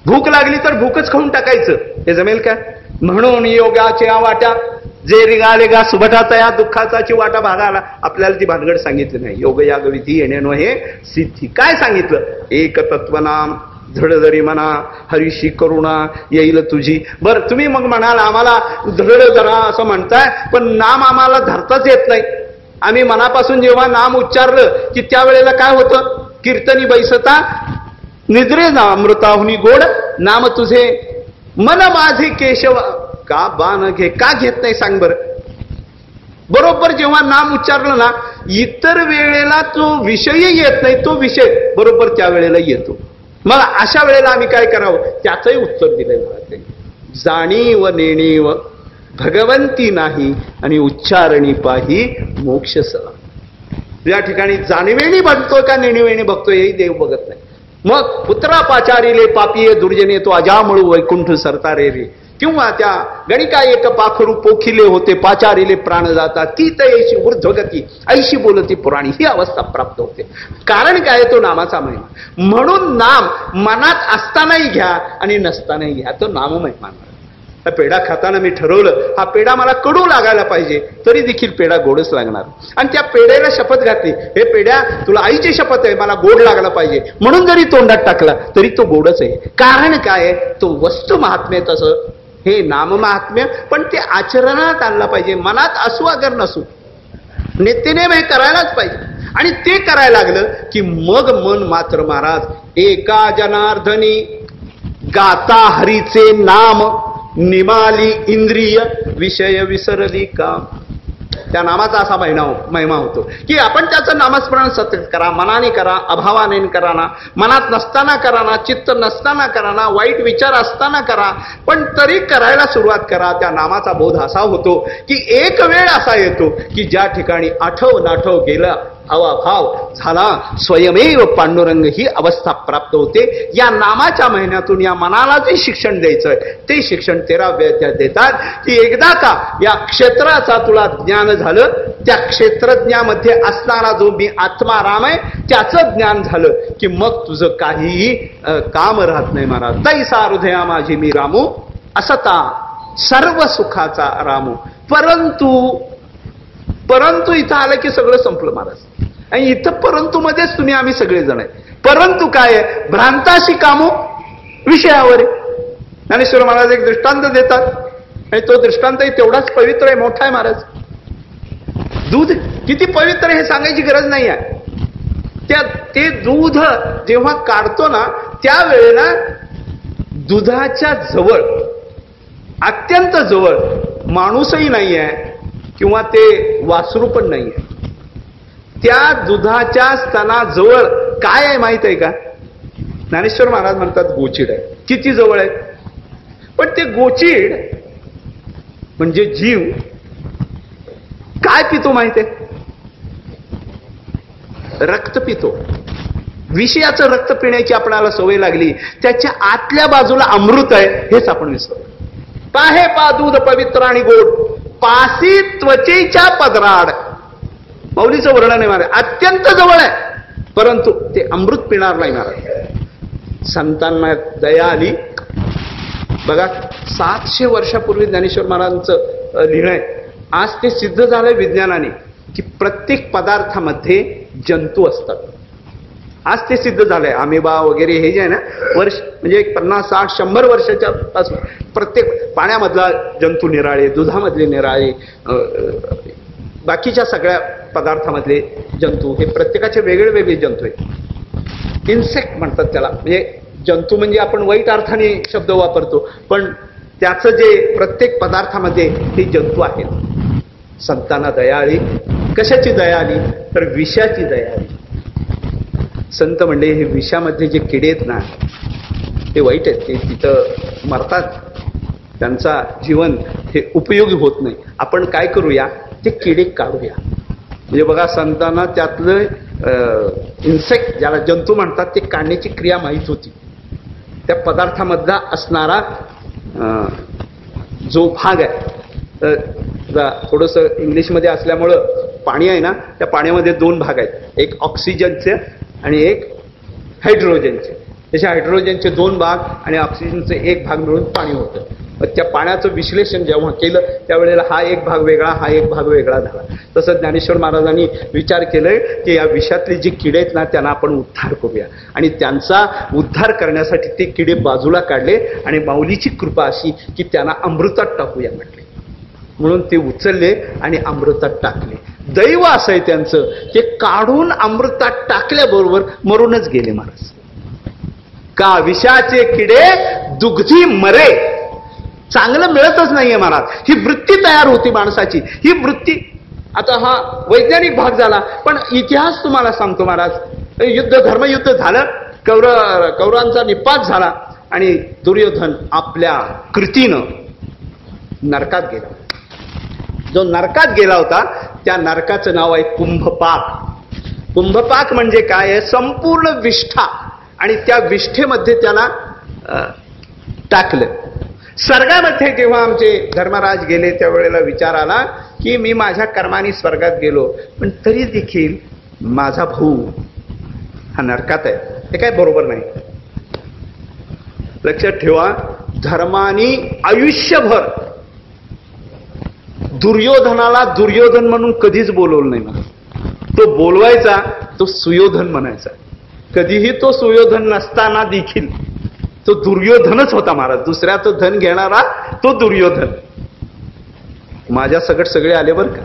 भूक लागली तर भूकच खाऊन टाकायचं, हे जमेल का? म्हणून योगाच्या वाटा जे रिगाले गा सुभटाचा या दुःखाचाची वाटा भागाला आपल्याला ती भानगड सांगितली नाही. योग याग विधी येणे हे सिद्धी. काय सांगितलं? एक तत्वनाम धडधरी म्हणा हरीशी करुणा येईल तुझी. बरं तुम्ही मग म्हणाल आम्हाला धड धरा असं म्हणताय, पण नाम आम्हाला धरताच येत नाही. आम्ही मनापासून जेव्हा नाम उच्चारलं की त्यावेळेला काय होतं? कीर्तनी बैसता निद्रे ना अमृताहुनी गोड नाम तुझे मन माझे केशव. का बाण घे, का घेत नाही सांग बरं? बरोबर जेव्हा नाम उच्चारलं ना इतर वेळेला तो विषयही येत नाही, तो विषय बरोबर त्या वेळेला येतो. मग अशा वेळेला आम्ही काय करावं त्याचंही उत्तर दिलंय. जाणीव नेणीव भगवंती नाही आणि उच्चारणी पाही मोक्ष सला. या ठिकाणी जाणीवेणी बघतोय का नेणीवेणी बघतोय हेही देव बघत नाही. मग पुत्रा पाचारिले पापिये दुर्जने तो अजामळू वैकुंठ सरतारे रे, किंवा त्या गणिका एक पाखरू पोखिले होते पाचारिले प्राण जाता, ती तयशी ऊर्ध्वगती ऐशी बोलती पुराणी, ही अवस्था प्राप्त होते. कारण काय? तो नामाचा महिमा. म्हणून नाम मनात असतानाही घ्या आणि नसतानाही घ्या, तो नाममहिमा. हा पेढा खाताना मी ठरवलं हा पेढा मला कडू लागायला पाहिजे, तरी देखील पेढा गोडच लागणार. आणि त्या पेढ्याला शपथ घातली, हे पेढ्या तुला आईची शपथ आहे मला गोड लागला पाहिजे, म्हणून जरी तोंडात टाकला तरी तो गोडच आहे. कारण काय? तो वस्तू महात्म्य तसं हे नाम महात्म्य, पण ते आचरणात आणलं पाहिजे. मनात असू अगर नसू, नेतेने हे करायलाच पाहिजे. आणि ते करायला लागलं की मग मन मात्र महाराज एका जनार्दनी गाता हरीचे नाम, निमाली इंद्रिय विषय विसरली काम. त्या नामाचा असा महिमा होतो की आपण त्याचं नामस्मरण सतत करा, मनाने करा, अभावाने करा ना, मनात नसताना करा ना, चित्त नसताना करा ना, वाईट विचार असताना करा, पण तरी करायला सुरुवात करा. त्या नामाचा बोध असा होतो की एक वेळ असा येतो की ज्या ठिकाणी आठव नाठव गेला अवाभाव झाला, स्वयमेव पांडुरंग ही अवस्था प्राप्त होते. या नामाच्या महिन्यातून या मनाला जे शिक्षण द्यायचंय ते शिक्षण 13व्या अध्यायात देतात की एकदा का या क्षेत्राचा तुला ज्ञान झालं, त्या क्षेत्रज्ञामध्ये असणारा जो मी आत्मा राम आहे त्याचं ज्ञान झालं की मग तुझं काहीही काम राहत नाही महाराज. तैसा हृदया माझी मी रामू असता सर्व सुखाचा रामू. परंतु इथं आलं की सगळं संपलं महाराज. आणि इथं परंतु मध्येच तुम्ही आम्ही सगळेजण आहे. परंतु काय आहे? भ्रांताशी कामो विषयावर. ज्ञानेश्वर महाराज एक दृष्टांत देतात आणि तो दृष्टांतही तेवढाच पवित्र आहे, मोठा आहे महाराज. दूध किती पवित्र आहे हे सांगायची गरज नाही आहे. ते दूध जेव्हा काढतो ना त्यावेळेला दुधाच्या जवळ, अत्यंत जवळ माणूसही नाही आहे किंवा ते वासरू पण नाही आहे. त्या दुधाच्या स्तनाजवळ काय आहे माहित आहे का? ज्ञानेश्वर महाराज म्हणतात गोचीड आहे. किती जवळ आहे? पण ते गोचीड म्हणजे जीव काय पितो माहित आहे? रक्त पितो. विषयाचं रक्त पिण्याची आपल्याला सवय लागली, त्याच्या आतल्या बाजूला अमृत आहे हेच आपण विसरलो. पाहे पा दूध पवित्र आणि गोड, पासी त्वचेच्या पदराड. माऊलीचं वर्णन आहे महाराज. अत्यंत जवळ आहे परंतु ते अमृत पिणार नाही महाराज. संतांना दया आली बघा. 700 वर्षापूर्वी ज्ञानेश्वर महाराजांचं लिहिणं आहे. आज ते सिद्ध झालंय विज्ञानाने की प्रत्येक पदार्थामध्ये जंतू असतात. आज ते सिद्ध झालंय. अमेबा वगैरे हे जे आहे ना, वर्ष म्हणजे 50, 60, 100 वर्षाच्या पासून प्रत्येक पाण्यामधला जंतू निराळे, दुधामधले निराळे, बाकीच्या सगळ्या पदार्थामधले जंतू हे प्रत्येकाचे वेगळे वेगळे जंतू आहेत. इन्सेक्ट म्हणतात त्याला. म्हणजे जंतू म्हणजे आपण वाईट अर्थाने शब्द वापरतो, पण त्याचं जे प्रत्येक पदार्थामध्ये हे जंतू आहेत. संतांना दया आली. कशाची दया आली? तर विषाची दया आली. संत म्हणले हे विषामध्ये जे किडे आहेत ना ते वाईट आहेत, ते तिथं मरतात, त्यांचा जीवन हे उपयोगी होत नाही. आपण काय करूया? ते किडे काढूया. म्हणजे बघा संतांना त्यातलं इन्सेक्ट ज्याला जंतू म्हणतात ते काढण्याची क्रिया माहीत होती. त्या पदार्थामधला असणारा जो भाग आहे, थोडंसं इंग्लिशमध्ये असल्यामुळं पाणी आहे ना, त्या पाण्यामध्ये 2 भाग आहेत, एक ऑक्सिजनचे आणि एक हायड्रोजनचे. त्याच्या हायड्रोजनचे 2 भाग आणि ऑक्सिजनचे 1 भाग मिळून पाणी होतं. मग त्या पाण्याचं विश्लेषण जेव्हा केलं त्यावेळेला हा एक भाग वेगळा, हा एक भाग वेगळा झाला. तसं ज्ञानेश्वर महाराजांनी विचार केलाय की या विषातले जे किडे आहेत ना त्यांना आपण उद्धार करूया. आणि त्यांचा उद्धार करण्यासाठी ते किडे बाजूला काढले आणि माऊलीची कृपा अशी की त्यांना अमृतात टाकूया म्हटले. म्हणून ते उचलले आणि अमृतात टाकले. दैव असं आहे त्यांचं, ते काढून अमृतात टाकल्याबरोबर मरूनच गेले महाराज. का? विषाचे किडे दुग्धी मरे. चांगलं मिळतच नाहीये महाराज. ही वृत्ती तयार होती माणसाची. ही वृत्ती, आता हा वैज्ञानिक भाग झाला, पण इतिहास तुम्हाला सांगतो महाराज. युद्ध, धर्मयुद्ध झालं, कौरवांचा निपात झाला आणि दुर्योधन आपल्या कृतीनं नरकात गेला. जो नरकात गेला होता त्या नरकाचं नाव आहे कुंभपाक. कुंभपाक म्हणजे काय आहे? संपूर्ण विष्ठा आणि त्या विष्ठेमध्ये त्याला टाकलं. स्वर्गामध्ये जेव्हा आमचे धर्मराज गेले त्यावेळेला विचार आला की मी माझ्या कर्माने स्वर्गात गेलो, पण तरी देखील माझा भाऊ हा नरकात आहे, हे काय बरोबर नाही. लक्षात ठेवा, धर्माने आयुष्यभर दुर्योधनाला दुर्योधन म्हणून कधीच बोलवलं नाही मला. तो बोलवायचा, तो सुयोधन म्हणायचा. कधीही तो सुयोधन नसताना देखील तो दुर्योधनच होता महाराज. दुसऱ्याचं धन घेणारा तो दुर्योधन. माझ्या सकट सगळे आले बर का.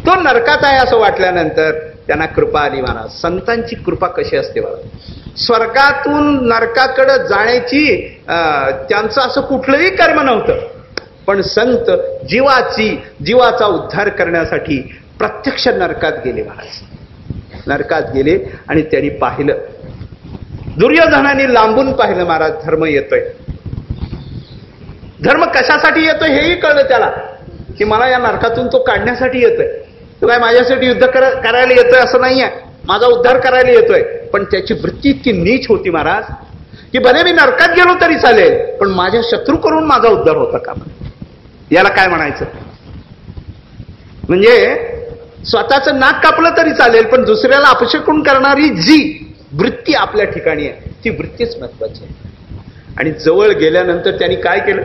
तो नरकात आहे असं वाटल्यानंतर त्यांना कृपा आली महाराज. संतांची कृपा कशी असते महाराज. स्वर्गातून नरकाकडे जाण्याची त्यांचं असं कुठलंही कर्म नव्हतं, पण संत जीवाचा उद्धार करण्यासाठी प्रत्यक्ष नरकात गेले महाराज. नरकात गेले आणि त्यांनी पाहिलं, दुर्योधनाने लांबून पाहिलं महाराज, धर्म येतोय. धर्म कशासाठी येतोय हेही कळलं त्याला, की मला या नरकातून तो काढण्यासाठी येतोय. तो काय माझ्यासाठी युद्ध करायला येतोय असं नाहीये, माझा उद्धार करायला येतोय. पण त्याची वृत्ती इतकी नीच होती महाराज, की भले मी नरकात गेलो तरी चालेल, पण माझ्या शत्रू करून माझा उद्धार होता का. याला काय म्हणायचं, म्हणजे स्वतःचं नाक कापलं तरी चालेल, पण दुसऱ्याला अपशकुन करणारी जी वृत्ती आपल्या ठिकाणी आहे ती वृत्तीच महत्वाची आहे. आणि जवळ गेल्यानंतर त्यांनी काय केलं,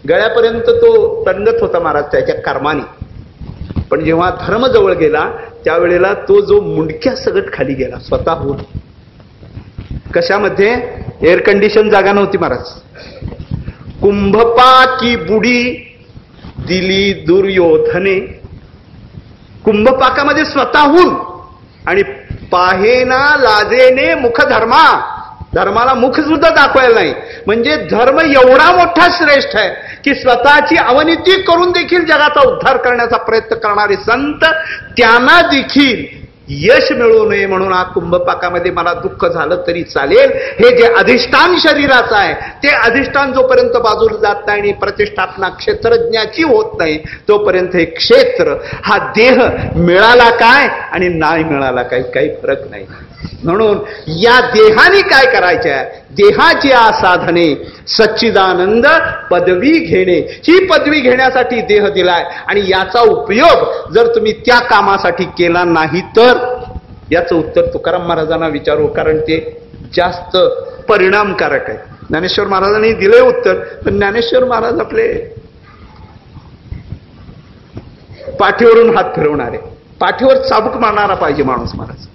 गळ्यापर्यंत तो तंगत होता महाराज त्याच्या कर्माने. पण जेव्हा धर्म जवळ गेला त्यावेळेला तो जो मुंडक्या सगट खाली गेला स्वतःहून. कशामध्ये, एअर कंडिशन जागा नव्हती महाराज. कुंभपा की बुडी दिली दुर्योधने. कुंभपाकामध्ये स्वतःहून, आणि पाहेना लाजेने मुख धर्मा. धर्माला मुख सुद्धा दाखवायला नाही. म्हणजे धर्म एवढा मोठा श्रेष्ठ आहे की स्वतःची अवनीती करून देखील जगाचा उद्धार करण्याचा प्रयत्न करणारे संत, त्यांना देखील यश मिळू नये म्हणून हा कुंभपाकामध्ये मला दुःख झालं तरी चालेल, हे जे अधिष्ठान शरीराचं आहे ते अधिष्ठान जोपर्यंत बाजूला जात नाही आणि प्रतिष्ठापना क्षेत्रज्ञाची होत नाही तोपर्यंत हे क्षेत्र हा देह मिळाला काय आणि नाही मिळाला काय काही फरक नाही. म्हणून या देहाने काय करायचे आहे, देहाची साधने सच्चिदानंद पदवी घेणे. ही पदवी घेण्यासाठी देह दिलाय आणि याचा उपयोग जर तुम्ही त्या कामासाठी केला नाही तर याचं उत्तर तुकाराम महाराजांना विचारू, कारण ते जास्त परिणामकारक आहे. ज्ञानेश्वर महाराजांनी दिले उत्तर, पण ज्ञानेश्वर महाराज आपले पाठीवरून हात फिरवणारे, पाठीवर चाबूक मारणारा पाहिजे माणूस महाराज.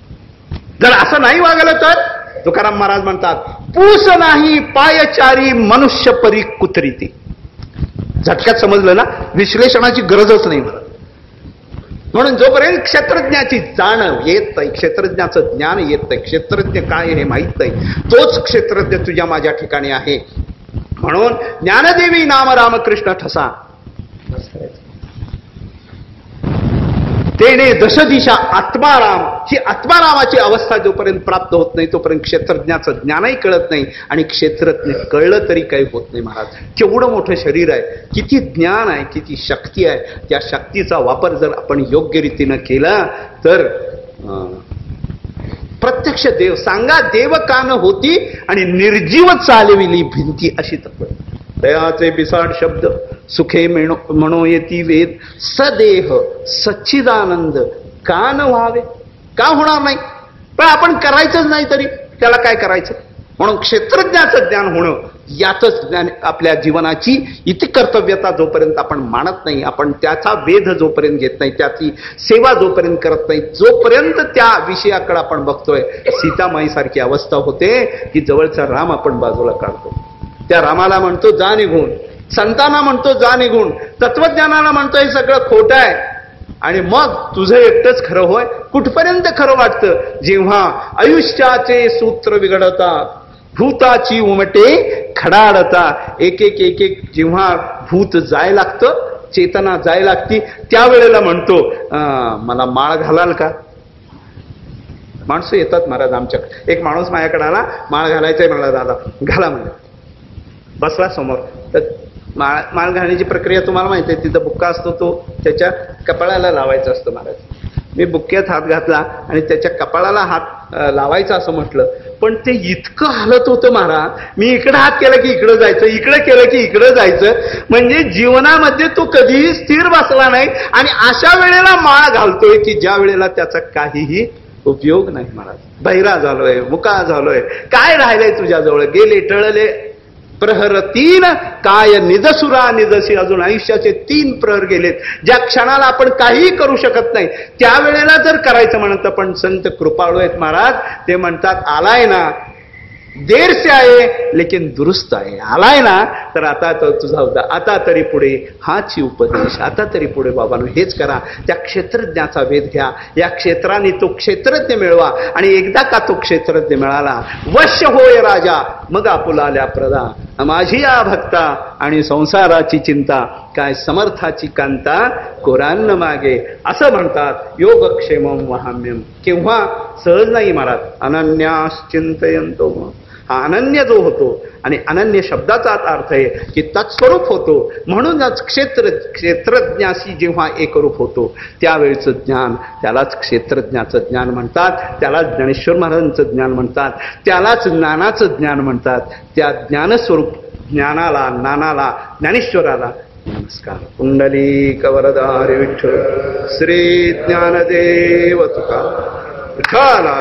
जर असं नाही वागलं तर तुकाराम महाराज म्हणतात, पूस नाही पायचारी मनुष्य परी कुत्रिती. झटक्यात समजलं ना, विश्लेषणाची गरजच नाही मला. म्हणून जोपर्यंत क्षेत्रज्ञाची जाण येत नाही, क्षेत्रज्ञाचं ज्ञान येत नाही, क्षेत्रज्ञ काय हे माहीत नाही, तोच क्षेत्रज्ञ तुझ्या माझ्या ठिकाणी आहे. म्हणून ज्ञानदेवी नाम रामकृष्ण ठसा तेने दशदिशा आत्माराम. ही आत्मारामाची अवस्था जोपर्यंत प्राप्त होत नाही तोपर्यंत क्षेत्रज्ञाचं ज्ञानही कळत नाही आणि क्षेत्रज्ञ कळलं तरी काही होत नाही महाराज. केवढं मोठं शरीर आहे, किती ज्ञान आहे, किती शक्ती आहे. त्या शक्तीचा वापर जर आपण योग्य रीतीनं केला तर प्रत्यक्ष देव सांगा देव कान होती आणि निर्जीव चालविली भिंती अशी तत्व. दयाचे बिसाड शब्द सुखे म्हणो येती वेद सदेह सच्चिदानंद कान व्हावे. का होणार नाही, पण आपण करायचंच नाही तरी त्याला काय करायचं. म्हणून क्षेत्रज्ञाचं ज्ञान होणं यातच ज्ञान आपल्या जीवनाची इति कर्तव्यता जोपर्यंत आपण मानत नाही, आपण त्याचा वेध जोपर्यंत घेत नाही, त्याची सेवा जोपर्यंत करत नाही, जोपर्यंत त्या विषयाकडे आपण बघतोय सीतामाई सारखी अवस्था होते की जवळचा राम आपण बाजूला काढतो. त्या रामाला म्हणतो जा निघून, संतांना म्हणतो जा निघून, तत्वज्ञानाला म्हणतो हे सगळं खोटं आहे आणि मग तुझं एकटंच खरं होय. कुठपर्यंत खरं वाटतं, जेव्हा आयुष्याचे सूत्र बिघडतात, भूताची उमटे खडाडता, एक एक एक एक जेव्हा भूत जाय लागतं, चेतना जाय लागती, त्यावेळेला म्हणतो मला माळ घालाल का. माणसं येतात महाराज आमच्याकडे. एक माणूस माझ्याकडे आला, माळ घालायचंय म्हणला, दादा घाला म्हणजे. बसला समोर. तर माळ घालण्याची प्रक्रिया तुम्हाला माहिती आहे, तिथं बुक्का असतो तो त्याच्या कपाळाला लावायचा असतो महाराज. मी बुक्क्यात हात घातला आणि त्याच्या कपाळाला हात लावायचा असं म्हटलं, पण ते इतकं हालत होतं महाराज. मी इकडे हात केला की इकडं जायचं, इकडे केलं की इकडं जायचं. म्हणजे जीवनामध्ये तो कधीही स्थिर बसला नाही. आणि अशा वेळेला माळ घालतोय की ज्या वेळेला त्याचा काहीही उपयोग नाही महाराज. बहिरा झालोय, मुका झालोय, काय राहिलंय तुझ्याजवळ? गेले टळले प्रहर 3, काय निजसुरा निजशी. अजून आयुष्याचे 3 प्रहर गेलेत. ज्या क्षणाला आपण काहीही करू शकत नाही त्यावेळेला जर करायचं म्हणत, पण संत कृपाळू आहेत महाराज. ते म्हणतात आलाय ना, देर से आहे लेकिन दुरुस्त आहे. आलाय ना तर आता तो तुझा होता, आता तरी पुढे हाची उपदेश, आता तरी पुढे बाबांनो हेच करा. त्या क्षेत्रज्ञाचा वेध घ्या. या क्षेत्राने तो क्षेत्रज्ञ मिळवा. आणि एकदा का तो क्षेत्रज्ञ मिळाला, वश्य होय राजा, मग आपुलाल्या प्रदा. माझी या भक्ता आणि संसाराची चिंता, काय समर्थाची कांता कोरान्न मागे. असं म्हणतात योगक्षेमम वहाम्यम. केव्हा? सहज नाही महाराज. अनन्याश्चिंतयंतो. हा अनन्य जो होतो, आणि अनन्य शब्दाचा अर्थ आहे की तत्स्वरूप होतो. म्हणूनच क्षेत्रज्ञाशी जेव्हा एकरूप होतो त्यावेळेचं ज्ञान, त्यालाच क्षेत्रज्ञाचं ज्ञान म्हणतात. त्यालाच ज्ञानेश्वर महाराजांचं ज्ञान म्हणतात. त्यालाच ज्ञानाचं ज्ञान म्हणतात. त्या ज्ञानस्वरूप ज्ञानाला, ज्ञानाला, ज्ञानेश्वराला नमस्कार. कुंडलीक वरदा हरी विठ्ठल. श्री ज्ञानदेव तुका विठ्ठला.